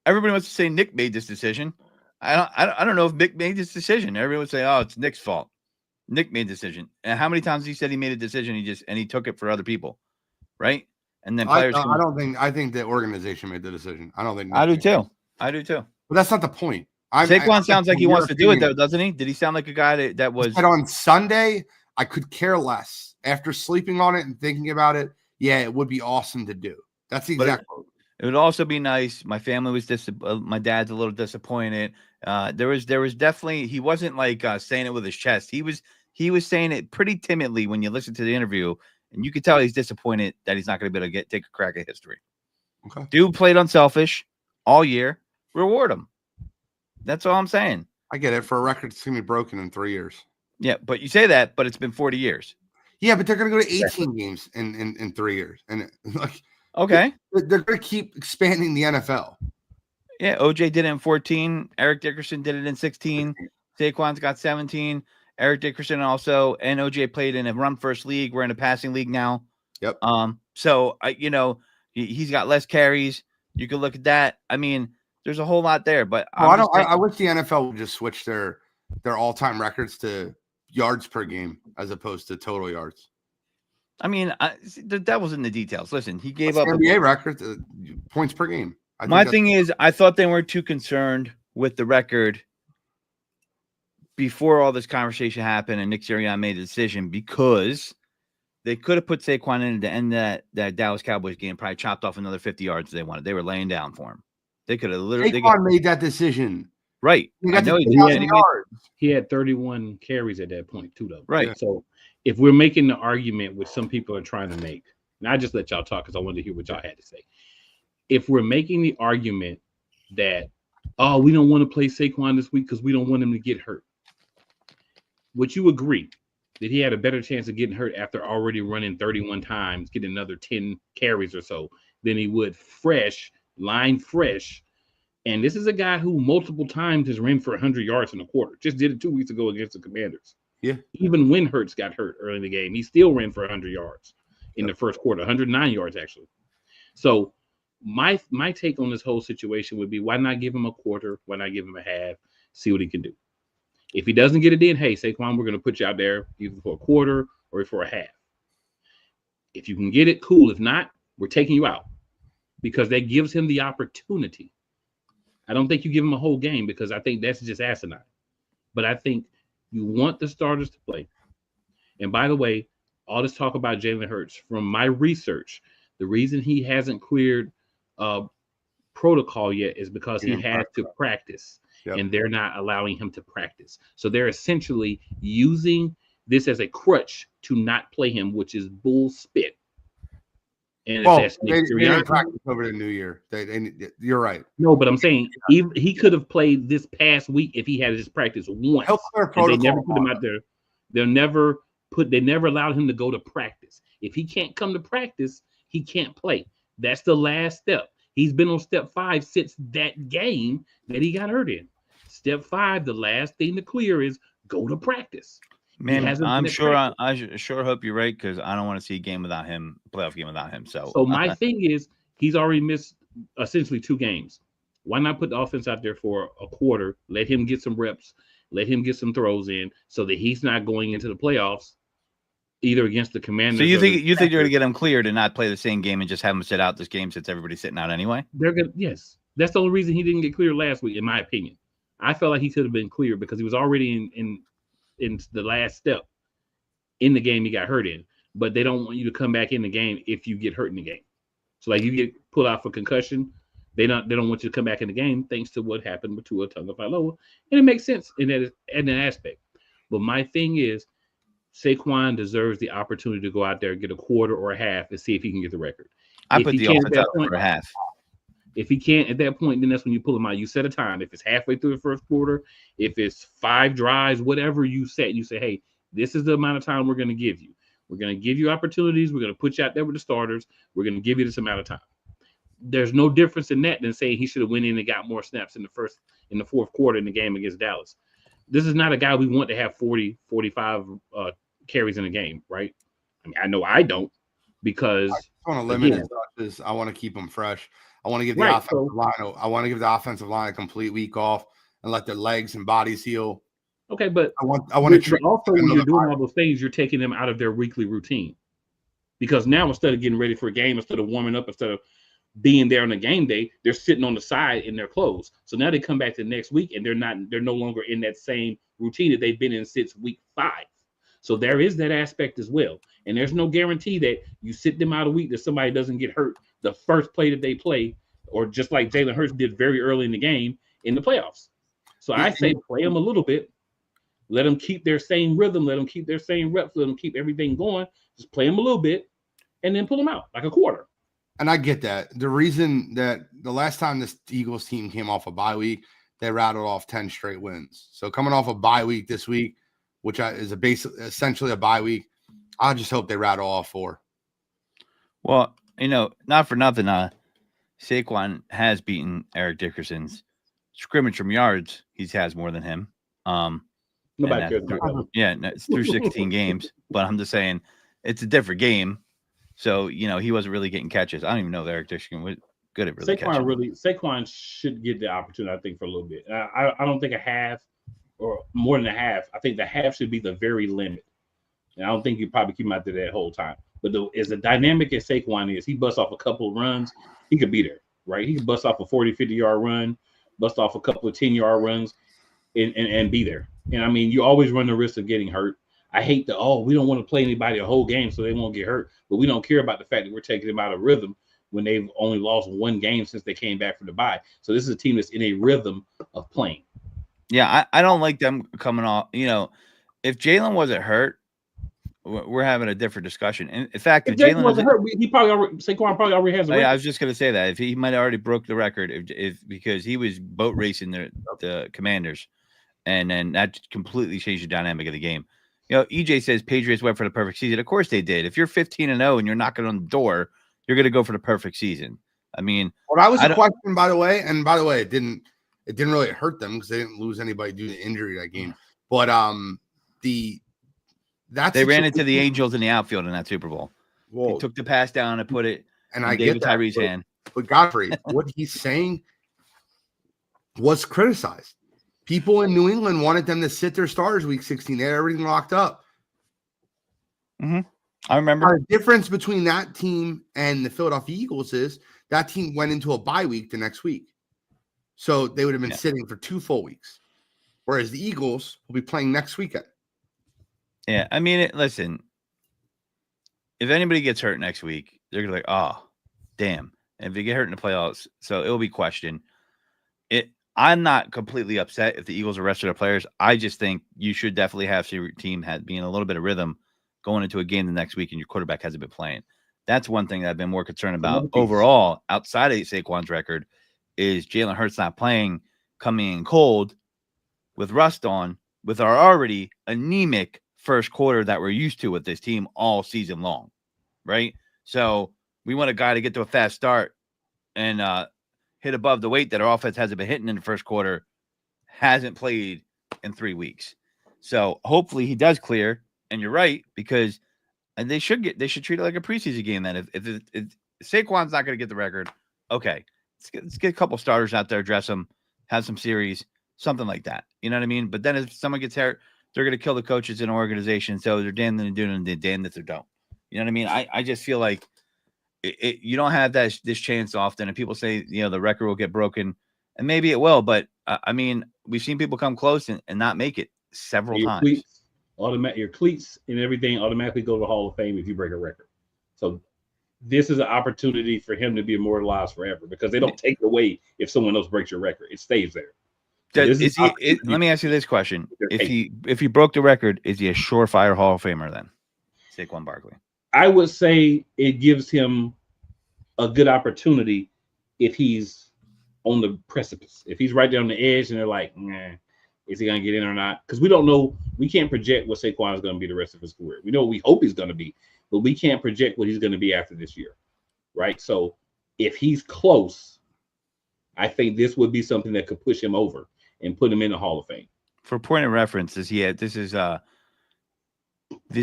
everybody wants to say Nick made this decision. I don't know if Nick made this decision. Everyone would say, "Oh, it's Nick's fault." Nick made the decision, and how many times he said he made a decision? He took it for other people, right? And then players. I think the organization made the decision. I don't think Nick I do did. too. I do too. But that's not the point. Saquon sounds like he wants to do it, though, doesn't he? Did he sound like a guy that was? But on Sunday, I could care less. After sleeping on it and thinking about it, yeah, it would be awesome to do. That's the exact quote. It would also be nice. My family was my dad's a little disappointed. There was definitely, he wasn't like saying it with his chest. He was saying it pretty timidly when you listen to the interview, and you could tell he's disappointed that he's not going to be able to take a crack at history. Okay. Dude played unselfish all year. Reward him. That's all I'm saying. I get it. For a record, it's going to be broken in 3 years. Yeah, but you say that, but it's been 40 years. Yeah, but they're going to go to 18 games in 3 years, and like, okay, they're going to keep expanding the NFL. Yeah, OJ did it in 14. Eric Dickerson did it in 16. Saquon's got 17. Eric Dickerson also and OJ played in a run first league. We're in a passing league now. Yep. So he's got less carries. You can look at that. I mean, there's a whole lot there, but I wish the NFL would just switch their all-time records to yards per game as opposed to total yards. I mean, the devil's in the details. Listen, he gave up NBA record points per game. My thing is, I thought they weren't too concerned with the record before all this conversation happened and Nick Sirianni made a decision, because they could have put Saquon in to end that Dallas Cowboys game, probably chopped off another 50 yards they wanted. They were laying down for him. They could have literally made that decision. Right. I know he had 31 carries at that point too, though. Right. So if we're making the argument which some people are trying to make, and I just let y'all talk because I wanted to hear what y'all had to say. If we're making the argument that, oh, we don't want to play Saquon this week because we don't want him to get hurt, would you agree that he had a better chance of getting hurt after already running 31 times, getting another 10 carries or so, than he would line fresh? And this is a guy who multiple times has ran for 100 yards in a quarter. Just did it 2 weeks ago against the Commanders. Yeah. Even when Hurts got hurt early in the game, he still ran for 100 yards in the first quarter, 109 yards actually. So my take on this whole situation would be, why not give him a quarter? Why not give him a half? See what he can do. If he doesn't get it in, hey, Saquon, we're going to put you out there either for a quarter or for a half. If you can get it, cool. If not, we're taking you out, because that gives him the opportunity. I don't think you give him a whole game, because I think that's just asinine. But I think you want the starters to play. And by the way, all this talk about Jalen Hurts, from my research, the reason he hasn't cleared protocol yet is because he had to practice. Yep. And they're not allowing him to practice. So they're essentially using this as a crutch to not play him, which is bull spit. And they didn't practice over the New Year. You're right. No, but I'm saying he could have played this past week if he had his practice once. And they never put him out there. They never allowed him to go to practice. If he can't come to practice, he can't play. That's the last step. He's been on step 5 since that game that he got hurt in. Step 5, the last thing to clear is go to practice. Man, I'm sure I sure hope you're right, because I don't want to see a game without him, playoff game without him. So my thing is, he's already missed essentially 2 games. Why not put the offense out there for a quarter? Let him get some reps. Let him get some throws in, so that he's not going into the playoffs either against the Commanders. So you think you're going to get him cleared and not play the same game and just have him sit out this game since everybody's sitting out anyway? Yes. That's the only reason he didn't get cleared last week, in my opinion. I felt like he could have been cleared because he was already in the last step in the game he got hurt in. But they don't want you to come back in the game if you get hurt in the game. So like you get pulled out for concussion, they don't want you to come back in the game thanks to what happened with Tua Tagovailoa. And it makes sense in that aspect. But my thing is, Saquon deserves the opportunity to go out there and get a quarter or a half and see if he can get the record. I put the offense out for a half. If he can't at that point, then that's when you pull him out. You set a time. If it's halfway through the first quarter, if it's 5 drives, whatever you set, you say, hey, this is the amount of time we're going to give you. We're going to give you opportunities. We're going to put you out there with the starters. We're going to give you this amount of time. There's no difference in that than saying he should have went in and got more snaps in the fourth quarter in the game against Dallas. This is not a guy we want to have 40, 45 carries in a game, right? I mean, I know I don't, because I want to limit his touches. I want to keep him fresh. I want to give the offensive line. I want to give the offensive line a complete week off and let their legs and bodies heal. Okay, but I want to also, when you're doing all those things, you're taking them out of their weekly routine, because now instead of getting ready for a game, instead of warming up, instead of being there on the game day, they're sitting on the side in their clothes. So now they come back the next week and they're no longer in that same routine that they've been in since week 5. So there is that aspect as well. And there's no guarantee that you sit them out a week that somebody doesn't get hurt the first play that they play, or just like Jalen Hurts did very early in the game in the playoffs. So I say play them a little bit, let them keep their same rhythm, let them keep their same reps, let them keep everything going. Just play them a little bit and then pull them out like a quarter. And I get that. The reason that the last time this Eagles team came off a bye week, they rattled off 10 straight wins. So coming off a bye week this week, which is essentially a bye week, I just hope they rattle off 4. Well, not for nothing, Saquon has beaten Eric Dickerson's scrimmage from yards. He has more than him. Nobody cares about that. Yeah, it's through 16 games. But I'm just saying it's a different game. So, he wasn't really getting catches. I don't even know if Eric Dickerson was good at really catching. Saquon should get the opportunity, I think, for a little bit. I don't think a half or more than a half. I think the half should be the very limit. And I don't think you probably keep him out there that whole time. But as a dynamic as Saquon is, he busts off a couple of runs, he could be there, right? He could bust off a 40, 50-yard run, bust off a couple of 10-yard runs, and be there. And, I mean, you always run the risk of getting hurt. I hate we don't want to play anybody a whole game so they won't get hurt. But we don't care about the fact that we're taking them out of rhythm when they've only lost 1 game since they came back from the bye. So this is a team that's in a rhythm of playing. Yeah, I don't like them coming off. If Jalen wasn't hurt, we're having a different discussion. And in fact, if Jalen wasn't hurt, Saquon probably already has a record. Yeah, I was just going to say that. If he might have already broke the record because he was boat racing the Commanders, and then that completely changed the dynamic of the game. EJ says Patriots went for the perfect season. Of course they did. If you're 15-0 and you're knocking on the door, you're going to go for the perfect season. I mean, well, that was a question, by the way. And by the way, it didn't really hurt them because they didn't lose anybody due to injury that game. But they ran into the Angels in the outfield in that Super Bowl. Well, he took the pass down and put it in David Tyree's hand. But Godfrey, what he's saying was criticized. People in New England wanted them to sit their starters week 16. They had everything locked up. Mm-hmm. I remember. The difference between that team and the Philadelphia Eagles is that team went into a bye week the next week. So they would have been sitting for 2 full weeks. Whereas the Eagles will be playing next weekend. Yeah, I mean, listen, if anybody gets hurt next week, they're going to be like, oh, damn. And if they get hurt in the playoffs, so it will be questioned. I'm not completely upset if the Eagles arrested their players. I just think you should definitely have your team being a little bit of rhythm going into a game the next week and your quarterback hasn't been playing. That's one thing that I've been more concerned about overall outside of Saquon's record is Jalen Hurts not playing, coming in cold with rust on, with our already anemic first quarter that we're used to with this team all season long, right? So we want a guy to get to a fast start and hit above the weight that our offense hasn't been hitting in the first quarter, hasn't played in 3 weeks. So hopefully he does clear. And you're right, because they should treat it like a preseason game. Then if Saquon's not going to get the record, okay, let's get a couple starters out there, dress them, have some series, something like that. You know what I mean? But then if someone gets hurt, they're going to kill the coaches in an organization. So they're damned if they do and they're damned if they don't. You know what I mean? I just feel like you don't have this chance often. And people say, the record will get broken, and maybe it will. But I mean, we've seen people come close and not make it several times. Your cleats and everything automatically go to the Hall of Fame if you break a record. So this is an opportunity for him to be immortalized forever, because they don't take it away if someone else breaks your record. It stays there. Let me ask you this question. If he broke the record, is he a surefire Hall of Famer then? Saquon Barkley. I would say it gives him a good opportunity if he's on the precipice. If he's right there on the edge and they're like, nah, is he going to get in or not? Because we don't know. We can't project what Saquon is going to be the rest of his career. We know what we hope he's going to be, but we can't project what he's going to be after this year, right? So if he's close, I think this would be something that could push him over and put him in the Hall of Fame. For point of reference, this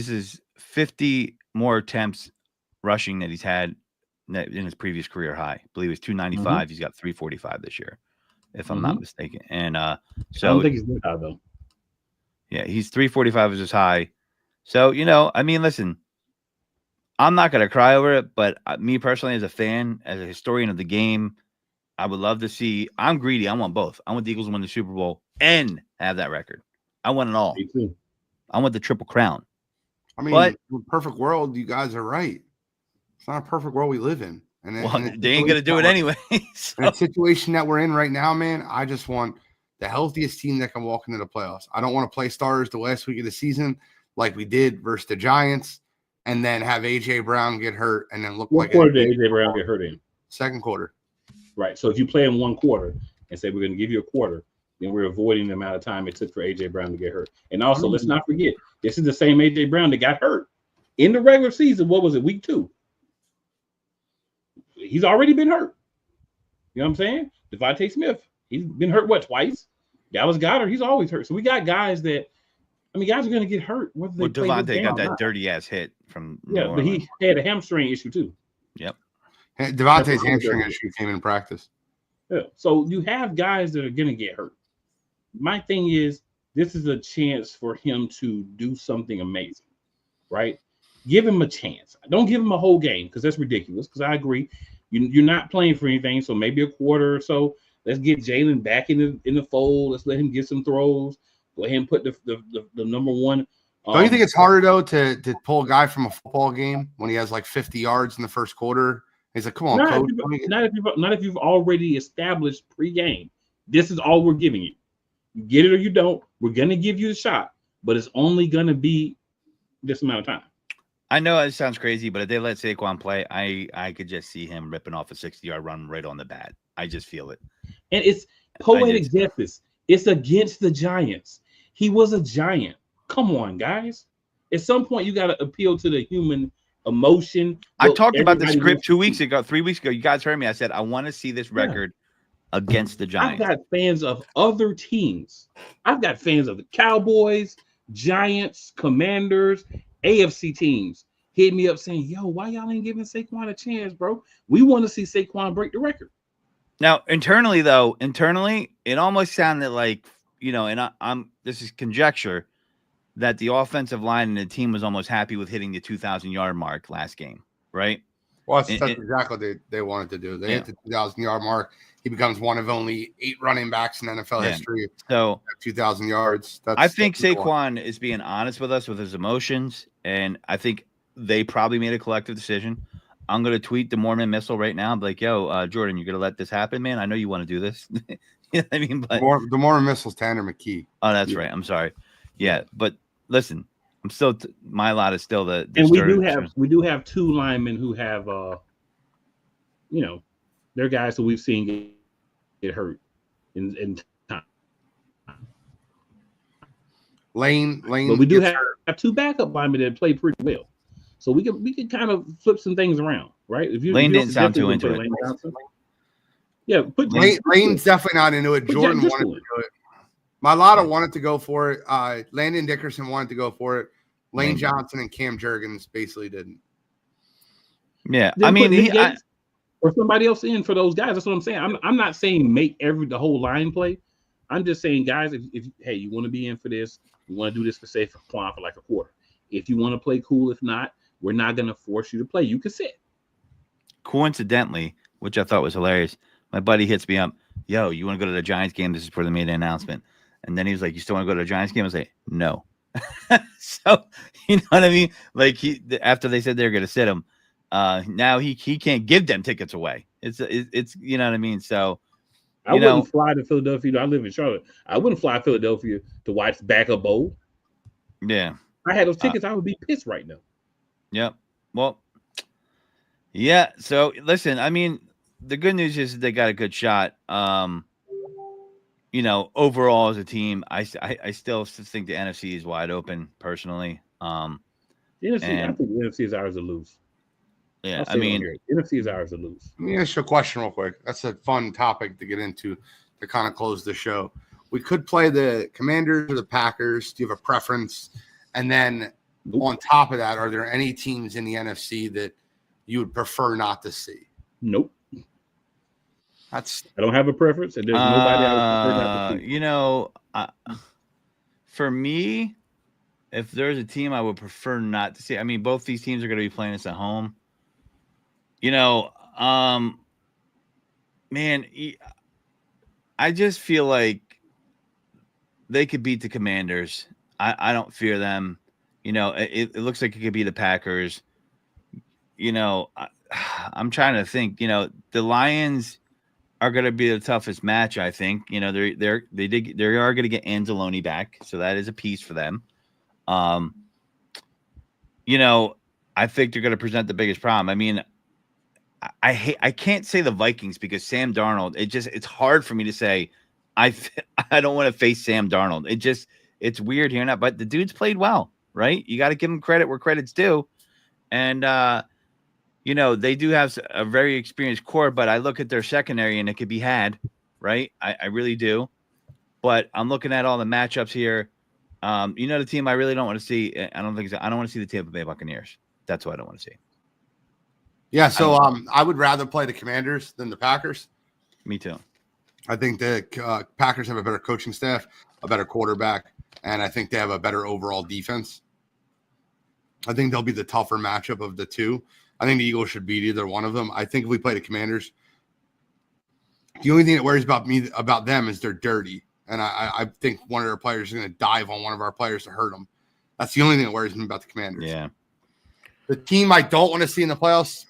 is 50 more attempts rushing that he's had in his previous career high. I believe it's 295. He's got 345 this year, if I'm not mistaken. And so I don't think he's that high though. Yeah, he's 345 is his high. So, I mean, listen, I'm not going to cry over it, but me personally, as a fan, as a historian of the game, I would love to see. I'm greedy. I want both. I want the Eagles to win the Super Bowl and have that record. I want it all. Me too. I want the Triple Crown. I mean, But- in a perfect world, you guys are right. It's not a perfect world we live in. And Well, they ain't going to do it anyway. In a situation that we're in right now, man, I just want the healthiest team that can walk into the playoffs. I don't want to play stars the last week of the season like we did versus the Giants and then have A.J. Brown get hurt and then look What like quarter did A.J. Brown get hurt in? second quarter. Right. So if you play in one quarter and say we're going to give you a quarter, then we're avoiding the amount of time it took for A.J. Brown to get hurt. And also, let's not forget, this is the same A.J. Brown that got hurt in the regular season. What was it, week 2? He's already been hurt. You know what I'm saying? Devontae Smith, he's been hurt, twice? Dallas Goedert, he's always hurt. So we got guys that, guys are going to get hurt. Whether they play this Devontae game got or that not. dirty-ass hit from Yeah, New but Orleans. he had a hamstring issue too. Yep. Devontae's That's hamstring what- issue came in practice. Yeah. So you have guys that are going to get hurt. My thing is, this is a chance for him to do something amazing, right? Give him a chance. Don't give him a whole game because that's ridiculous. Because I agree, you're not playing for anything. So maybe a quarter or so. Let's get Jalen back in the fold. Let's let him get some throws. Go ahead and put the number one. Don't you think it's harder though to pull a guy from a football game when he has like 50 yards in the first quarter? He's like, "Come on, coach." Not if you've already established pre-game. This is all we're giving you. You get it or you don't. We're gonna give you a shot, but it's only gonna be this amount of time. I know it sounds crazy, but if they let Saquon play, I could just see him ripping off a 60-yard run right on the bat. I just feel it. And it's poetic justice. It's against the Giants. He was a Giant. Come on, guys. At some point, you got to appeal to the human emotion. I Look, talked about the everybody script wants- 3 weeks ago. You guys heard me. I said, I want to see this record against the I've Giants. got fans of other teams. I've got fans of the Cowboys, Giants, Commanders, AFC teams hit me up saying, yo, why y'all ain't giving Saquon a chance, bro? We want to see Saquon break the record. Now, internally, it almost sounded like, and I'm this is conjecture, that the offensive line and the team was almost happy with hitting the 2,000-yard mark last game, right? Well, that's exactly what they wanted to do. They hit the 2,000-yard mark. He becomes one of only 8 running backs in NFL history. So 2,000 yards. I think Saquon is being honest with us with his emotions, and I think they probably made a collective decision. I'm going to tweet the Mormon Missile right now. I'm like, yo, Jordan, you're going to let this happen, man? I know you want to do this. You know what I mean? But the Mormon Missile's Tanner McKee. Oh, that's right. I'm sorry. Yeah, but listen, I'm still my lot is still the and we do have 2 linemen who have they're guys that we've seen get hurt in time. Lane. But we do have 2 backup linemen that play pretty well. So we can kind of flip some things around, right? If you Lane didn't sound too into it. Lane Johnson, yeah, Lane's definitely not into it. Jordan wanted to do it. Mailata wanted to go for it. Landon Dickerson wanted to go for it. Lane Johnson and Cam Jurgens basically didn't. Yeah, then I mean, or somebody else in for those guys. That's what I'm saying. I'm not saying make the whole line play. I'm just saying, guys, if hey, you want to be in for this, you want to do this for Saquon for like a quarter. If you want to play cool, if not, we're not going to force you to play. You can sit. Coincidentally, which I thought was hilarious, my buddy hits me up. Yo, you want to go to the Giants game? This is before they made an announcement. And then he was like, you still want to go to the Giants game? I was like, no. So, you know what I mean? Like after they said they were going to sit him, now he can't give them tickets away. It's you know what I mean? So I wouldn't fly to Philadelphia. I live in Charlotte. I wouldn't fly to Philadelphia to watch Backup Bowl. Yeah. I had those tickets. I would be pissed right now. Yep. Well, yeah. So listen, I mean, the good news is they got a good shot. Overall as a team, I still think the NFC is wide open personally. The NFC, I think the NFC is ours to lose. Yeah, the NFC is ours to lose. Let me ask you a question real quick. That's a fun topic to get into to kind of close the show. We could play the Commanders or the Packers. Do you have a preference? And then on top of that, are there any teams in the NFC that you would prefer not to see? Nope. I don't have a preference, and there's nobody I would prefer not to see. For me, if there's a team I would prefer not to see, I mean, both these teams are going to be playing us at home. Man, I just feel like they could beat the Commanders. I don't fear them. It looks like it could be the Packers. I'm trying to think. The Lions are going to be the toughest match. I think. They are going to get Anzalone back, so that is a piece for them. I think they're going to present the biggest problem. I mean, I can't say the Vikings because Sam Darnold. It's hard for me to say. I don't want to face Sam Darnold. It's weird hearing that, but the dude's played well, right? You got to give him credit where credit's due, and they do have a very experienced core. But I look at their secondary and it could be had, right? I really do. But I'm looking at all the matchups here. The team I really don't want to see. I don't want to see the Tampa Bay Buccaneers. That's what I don't want to see. Yeah, so I would rather play the Commanders than the Packers. Me too. I think the Packers have a better coaching staff, a better quarterback, and I think they have a better overall defense. I think they'll be the tougher matchup of the two. I think the Eagles should beat either one of them. I think if we play the Commanders, the only thing that worries about them is they're dirty. And I think one of their players is going to dive on one of our players to hurt them. That's the only thing that worries me about the Commanders. Yeah. The team I don't want to see in the playoffs,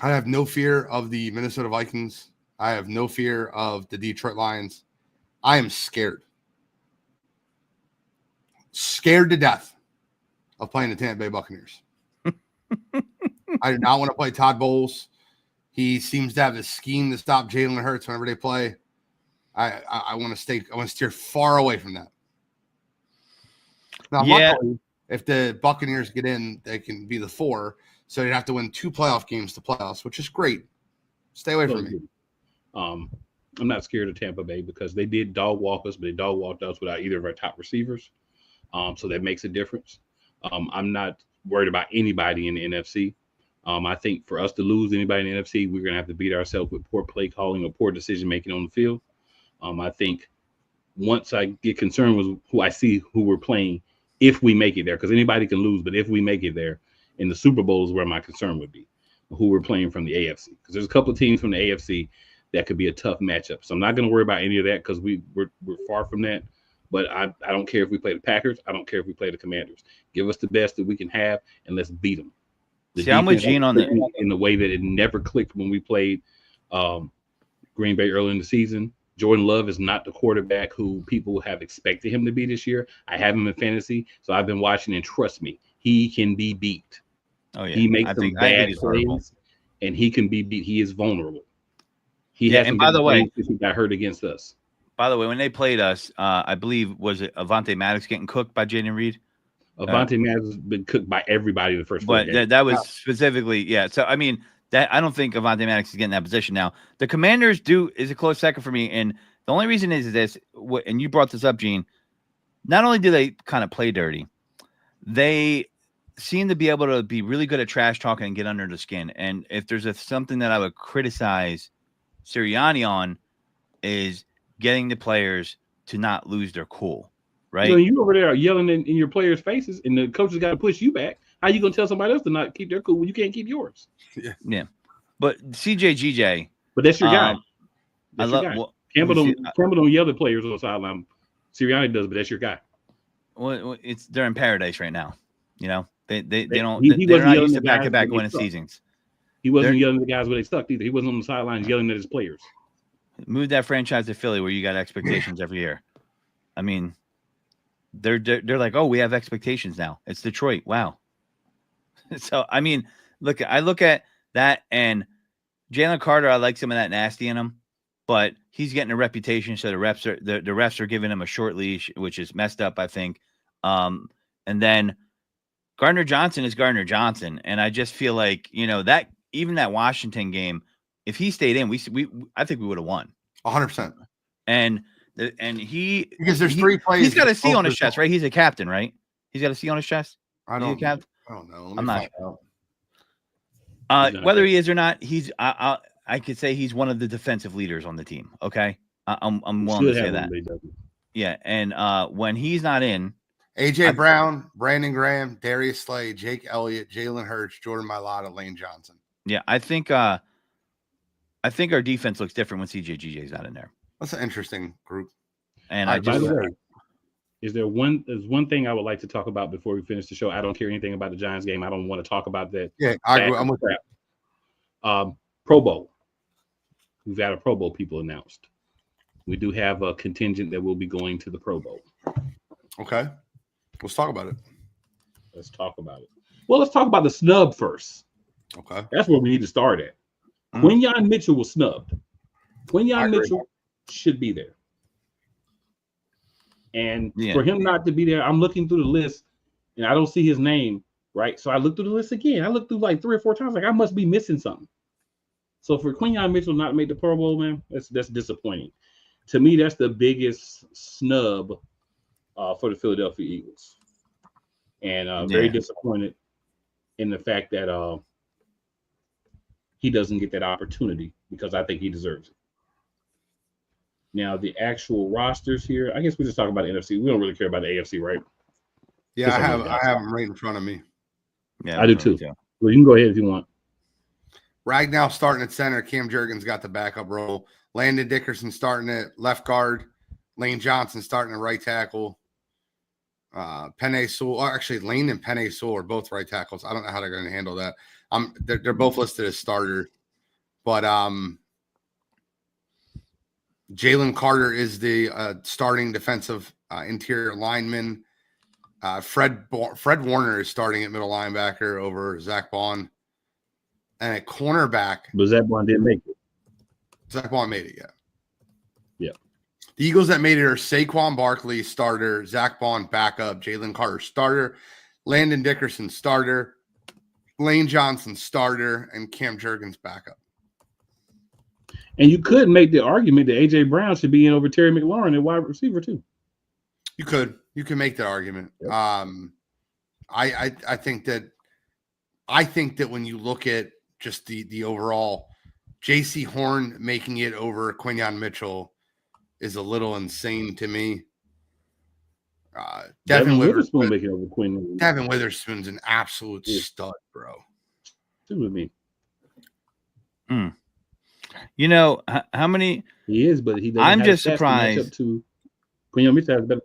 I have no fear of the Minnesota Vikings. I have no fear of the Detroit Lions. I am scared. Scared to death of playing the Tampa Bay Buccaneers. I do not want to play Todd Bowles. He seems to have this scheme to stop Jalen Hurts whenever they play. I want to steer far away from that. Now, luckily, if the Buccaneers get in, they can be the 4. So you'd have to win 2 playoff games to playoffs, which is great. Stay away from me. I'm not scared of Tampa Bay because they did dog walk us, but they dog walked us without either of our top receivers. So that makes a difference. I'm not worried about anybody in the NFC. I think for us to lose anybody in the NFC, we're going to have to beat ourselves with poor play calling or poor decision making on the field. I think once I get concerned with who we're playing, if we make it there, because anybody can lose, but if we make it there in the Super Bowl is where my concern would be, who we're playing from the AFC. Because there's a couple of teams from the AFC that could be a tough matchup. So I'm not going to worry about any of that because we're far from that. But I don't care if we play the Packers. I don't care if we play the Commanders. Give us the best that we can have, and let's beat them. I'm with Gene on that. In the way that it never clicked when we played Green Bay early in the season. Jordan Love is not the quarterback who people have expected him to be this year. I have him in fantasy, so I've been watching, and trust me, he can be beat. Oh yeah, he makes some bad plays, and he can be beat. He is vulnerable. He hasn't. And by the way, he got hurt against us. By the way, when they played us, I believe was it Avonte Maddox getting cooked by Jaden Reed? Avonte Maddox has been cooked by everybody in the first. But that was specifically, yeah. So I mean, that I don't think Avonte Maddox is getting that position now. The Commanders is a close second for me, and the only reason is this. And you brought this up, Gene. Not only do they kind of play dirty, they seem to be able to be really good at trash talking and get under the skin. And if there's something that I would criticize Sirianni on, is getting the players to not lose their cool, right? So you over there yelling in your players' faces, and the coaches got to push you back. How you gonna tell somebody else to not keep their cool when you can't keep yours? Yeah. But CJGJ. But that's your guy. That's your guy. Campbell don't yell at players on the sideline. Sirianni does, but that's your guy. Well, they're in paradise right now. You know, they're not used to back-to-back winning seasons. He wasn't yelling at the guys where they sucked either. He wasn't on the sidelines yelling at his players. Move that franchise to Philly where you got expectations every year. I mean, they're like, oh, we have expectations now. It's Detroit. Wow. So I mean, I look at that, and Jalen Carter, I like some of that nasty in him, but he's getting a reputation, so the refs are giving him a short leash, which is messed up, I think. And then Gardner Johnson is Gardner Johnson, and I just feel like that even that Washington game, if he stayed in, I think we would have won 100%. And because there's 3 plays. He's got a C on his chest, right? He's a captain, right? He's got a C on his chest. I don't know. I'm not sure. Whether he is or not, I could say he's one of the defensive leaders on the team. Okay, I'm willing to say that. Yeah, and when he's not in, AJ Brown, Brandon Graham, Darius Slay, Jake Elliott, Jalen Hurts, Jordan Mailata, Lane Johnson. Yeah, I think our defense looks different when CJGJ's not in there. That's an interesting group. And by the way, there's one thing I would like to talk about before we finish the show. I don't care anything about the Giants game. I don't want to talk about that. Yeah, I agree. I'm with that. Pro Bowl. We've got a Pro Bowl people announced. We do have a contingent that will be going to the Pro Bowl. Okay. Let's talk about it. Let's talk about it. Well, let's talk about the snub first. Okay. That's where we need to start at. Quinyon Mitchell was snubbed. Quinyon Mitchell should be there. And for him not to be there, I'm looking through the list and I don't see his name, right? So I looked through the list again. I looked through like 3 or 4 times, like I must be missing something. So for Quinyon Mitchell not to make the Pro Bowl, man, that's disappointing. To me, that's the biggest snub for the Philadelphia Eagles. And very disappointed in the fact that he doesn't get that opportunity because I think he deserves it. Now, the actual rosters here, I guess we just talk about the NFC. We don't really care about the AFC, right? Yeah, I have them right in front of me. Yeah, I do too. Well, you can go ahead if you want. Ragnow starting at center. Cam Jurgens got the backup role. Landon Dickerson starting at left guard. Lane Johnson starting at right tackle. Penei Sewell, actually Lane and Penei Sewell are both right tackles. I don't know how they're going to handle that. They're both listed as starter, but Jalen Carter is the starting defensive interior lineman. Fred Warner is starting at middle linebacker over Zach Bond. And at cornerback. But Zach Bond didn't make it. Zach Bond made it, yeah. Yeah. The Eagles that made it are Saquon Barkley, starter. Zach Bond, backup. Jalen Carter, starter. Landon Dickerson, starter. Lane Johnson, starter. And Cam Jurgens, backup. And you could make the argument that A.J. Brown should be in over Terry McLaurin at wide receiver too. You can make that argument. Yep. I think that when you look at just the overall, J.C. Horn making it over Quinyon Mitchell is a little insane to me. Devin Witherspoon making over Quinyon. Devin Witherspoon's an absolute stud, bro. Still with me. You know how many he is, but he doesn't. I'm just surprised. To Quinyon Mitchell has better.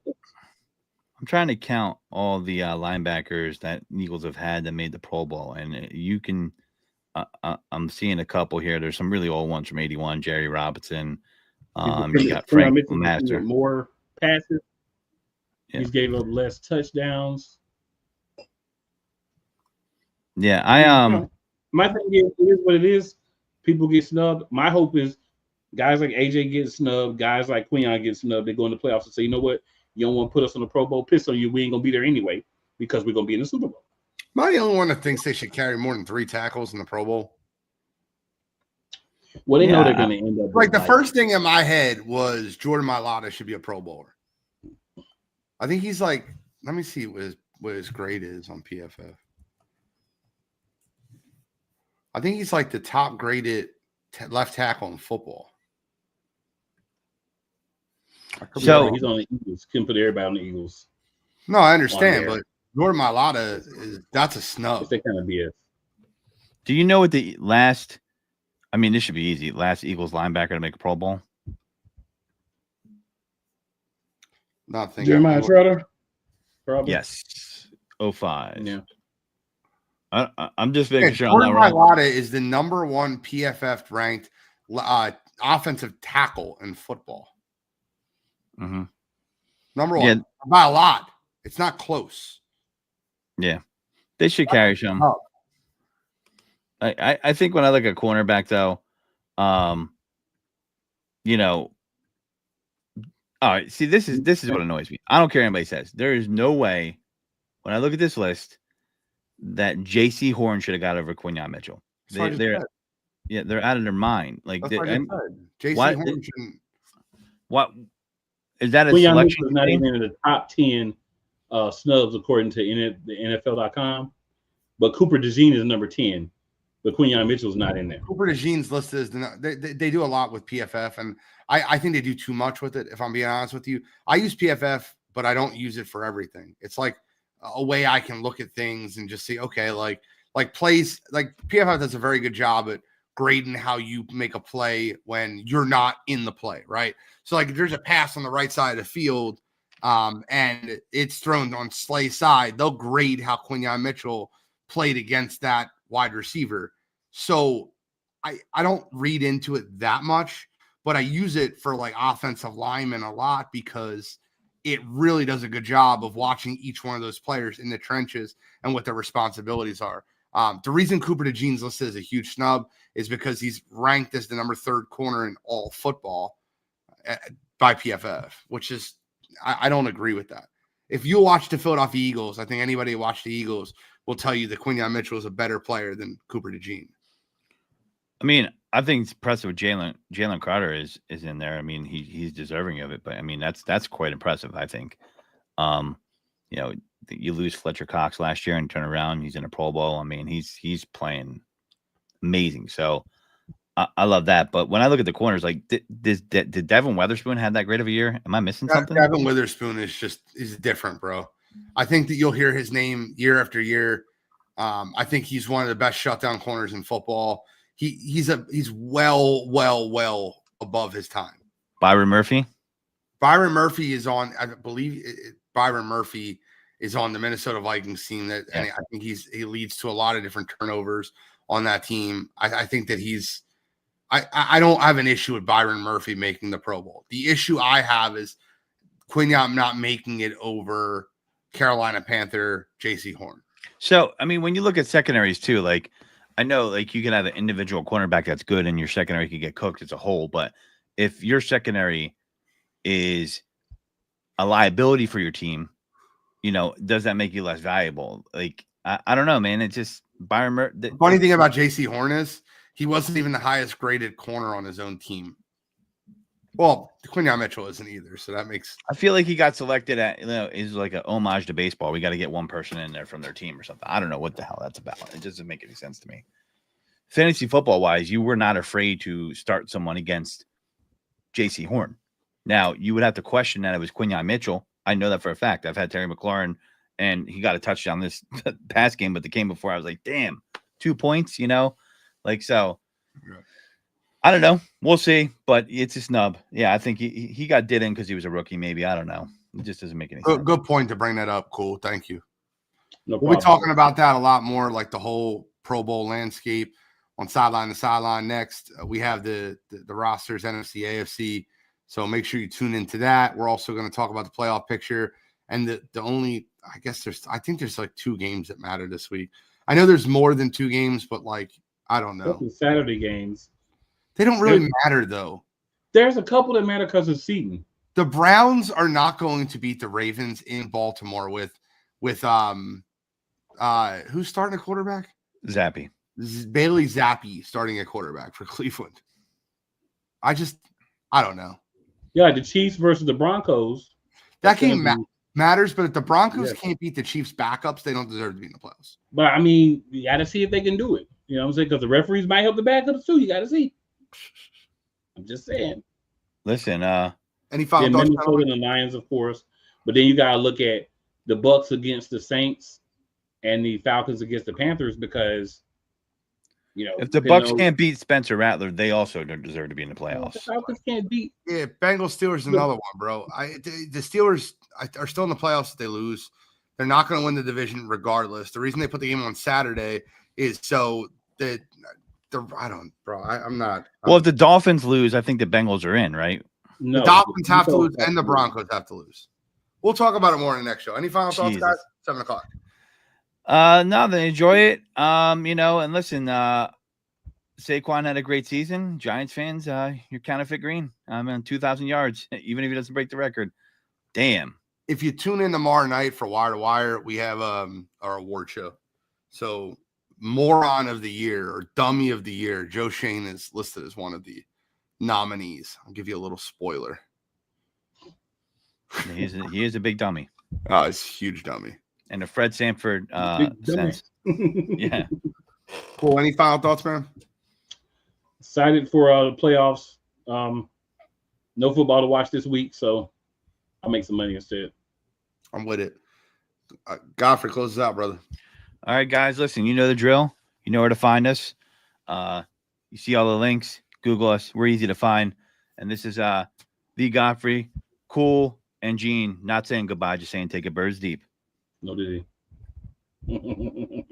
I'm trying to count all the linebackers that Eagles have had that made the Pro Bowl, and you can. I'm seeing a couple here. There's some really old ones from '81. Jerry Robinson. You got Frank Master. More passes. Yeah. He's gave up less touchdowns. Yeah, My thing is, it is what it is. People get snubbed. My hope is guys like AJ get snubbed, guys like Quinyon get snubbed. They go in the playoffs and say, you know what? You don't want to put us on the Pro Bowl. Piss on you. We ain't gonna be there anyway because we're gonna be in the Super Bowl. Am I the only one that thinks they should carry more than 3 tackles in the Pro Bowl? Well, they know they're gonna end up like the first thing in my head was Jordan Mailata should be a Pro Bowler. I think he's like, let me see what his grade is on PFF. I think he's like the top graded left tackle in football. So he's on the Eagles. Can put everybody on the Eagles. No, I understand, but Jordan Mailata that's a snub. It's that kind of BS. Do you know what the last? I mean, this should be easy. Last Eagles linebacker to make a Pro Bowl. Nothing. Jeremiah Trotter. Probably. Yes. 05. Yeah. I'm just making sure. Jordan Mailata is the #1 PFF ranked offensive tackle in football. Mm-hmm. #1 by a lot. It's not close. Yeah, they should carry some. I think when I look at cornerback though, You know, all right. See, this is what annoys me. I don't care what anybody says. There is no way when I look at this list that J.C. Horn should have got over Quinyon Mitchell. They're out of their mind. Like, That's what I just said. J.C. why- Horn shouldn't. what is that a Quinyon selection? Mitchell is not thing? even in the top 10 snubs according to the NFL.com, but Cooper DeJean is number 10, but Quinyon Mitchell's not in there. Cooper DeJean's listed as they do a lot with PFF, and I think they do too much with it. If I'm being honest with you, I use PFF, but I don't use it for everything. It's like a way I can look at things and just see, okay, like plays, like PFF does a very good job at grading how you make a play when you're not in the play, right? So like if there's a pass on the right side of the field, and it's thrown on Slay's side, they'll grade how Quinyon Mitchell played against that wide receiver. So I don't read into it that much, but I use it for like offensive linemen a lot because it really does a good job of watching each one of those players in the trenches and what their responsibilities are. The reason Cooper DeJean's listed as a huge snub is because he's ranked as the number 3 corner in all football by PFF, which is, I don't agree with that. If you watch the Philadelphia Eagles, I think anybody who watched the Eagles will tell you that Quinyon Mitchell is a better player than Cooper DeJean. I mean, I think it's impressive. Jalen Crowder is in there. I mean, he's deserving of it, but I mean that's quite impressive. I think. You know, you lose Fletcher Cox last year and turn around, he's in a Pro Bowl. I mean, he's playing amazing. So I love that. But when I look at the corners, like did Devin Witherspoon have that great of a year? Am I missing something? Devin Witherspoon is different, bro. I think that you'll hear his name year after year. I think he's one of the best shutdown corners in football. He's well above his time. Byron Murphy is on, I believe Byron Murphy is on the Minnesota Vikings team and I think he leads to a lot of different turnovers on that team. I think that I don't have an issue with Byron Murphy making the Pro Bowl. The issue I have is Quinyon not making it over Carolina Panther J.C. Horn. So, I mean, when you look at secondaries too, like I know like you can have an individual cornerback that's good and your secondary can get cooked as a whole, but if your secondary is a liability for your team, you know, does that make you less valuable? Like, I don't know, man. It's just Byron Murphy. The funny thing about J.C. Horn is he wasn't even the highest graded corner on his own team. Well, Quinyon Mitchell isn't either, so that makes. I feel like he got selected at, you know, is like a homage to baseball. We got to get one person in there from their team or something. I don't know what the hell that's about. It doesn't make any sense to me. Fantasy football wise, you were not afraid to start someone against J.C. Horn. Now you would have to question that it was Quinyon Mitchell. I know that for a fact. I've had Terry McLaurin, and he got a touchdown this past game, but the game before I was like, damn, 2 points, you know, like so. Yeah. I don't know. We'll see, but it's a snub. Yeah, I think he got did in because he was a rookie. Maybe I don't know. It just doesn't make any sense. Good point to bring that up. Cool, thank you. No We'll be talking about that a lot more, like the whole Pro Bowl landscape on Sideline to Sideline. Next, we have the rosters, NFC, AFC. So make sure you tune into that. We're also going to talk about the playoff picture and the only, I think there's like 2 games that matter this week. I know there's more than 2 games, but like I don't know. Saturday games. They don't really matter though. There's a couple that matter because of seeding. The Browns are not going to beat the Ravens in Baltimore with who's starting a quarterback? Zappy. Bailey Zappi starting a quarterback for Cleveland. I don't know. Yeah, the Chiefs versus the Broncos. That game matters, but if the Broncos can't beat the Chiefs backups, they don't deserve to be in the playoffs. But I mean, you got to see if they can do it. You know what I'm saying? Because the referees might help the backups too. You got to see. I'm just saying. Listen, any final thoughts? Minnesota and the Lions, of course, but then you got to look at the Bucks against the Saints and the Falcons against the Panthers because, you know, if the Bucks can't beat Spencer Rattler, they also don't deserve to be in the playoffs. The Falcons can't beat. Yeah, Bengals Steelers is another one, bro. The Steelers are still in the playoffs if they lose. They're not going to win the division regardless. The reason they put the game on Saturday is so that I'm not. Well, if the Dolphins lose, I think the Bengals are in, right? No, the Dolphins have to lose and the Broncos have to lose. We'll talk about it more in the next show. Any final thoughts, guys? 7:00. No, then enjoy it. You know, and listen, Saquon had a great season. Giants fans, you're counterfeit green. I'm on 2,000 yards, even if he doesn't break the record. Damn. If you tune in tomorrow night for Wire to Wire, we have our award show. So moron of the year or dummy of the year, Joe Shane is listed as one of the nominees. I'll give you a little spoiler. He is a big dummy. Oh, it's a huge dummy. And a Fred Sanford Big dummy. sense. Yeah. Cool. Any final thoughts, man? Excited for the playoffs. No football to watch this week, so I'll make some money instead. I'm with it. Godfrey, close us out, brother. All right, guys, listen, you know the drill. You know where to find us. You see all the links. Google us. We're easy to find. And this is the Godfrey, Cool, and Gene. Not saying goodbye, just saying take a birds deep. No, did he?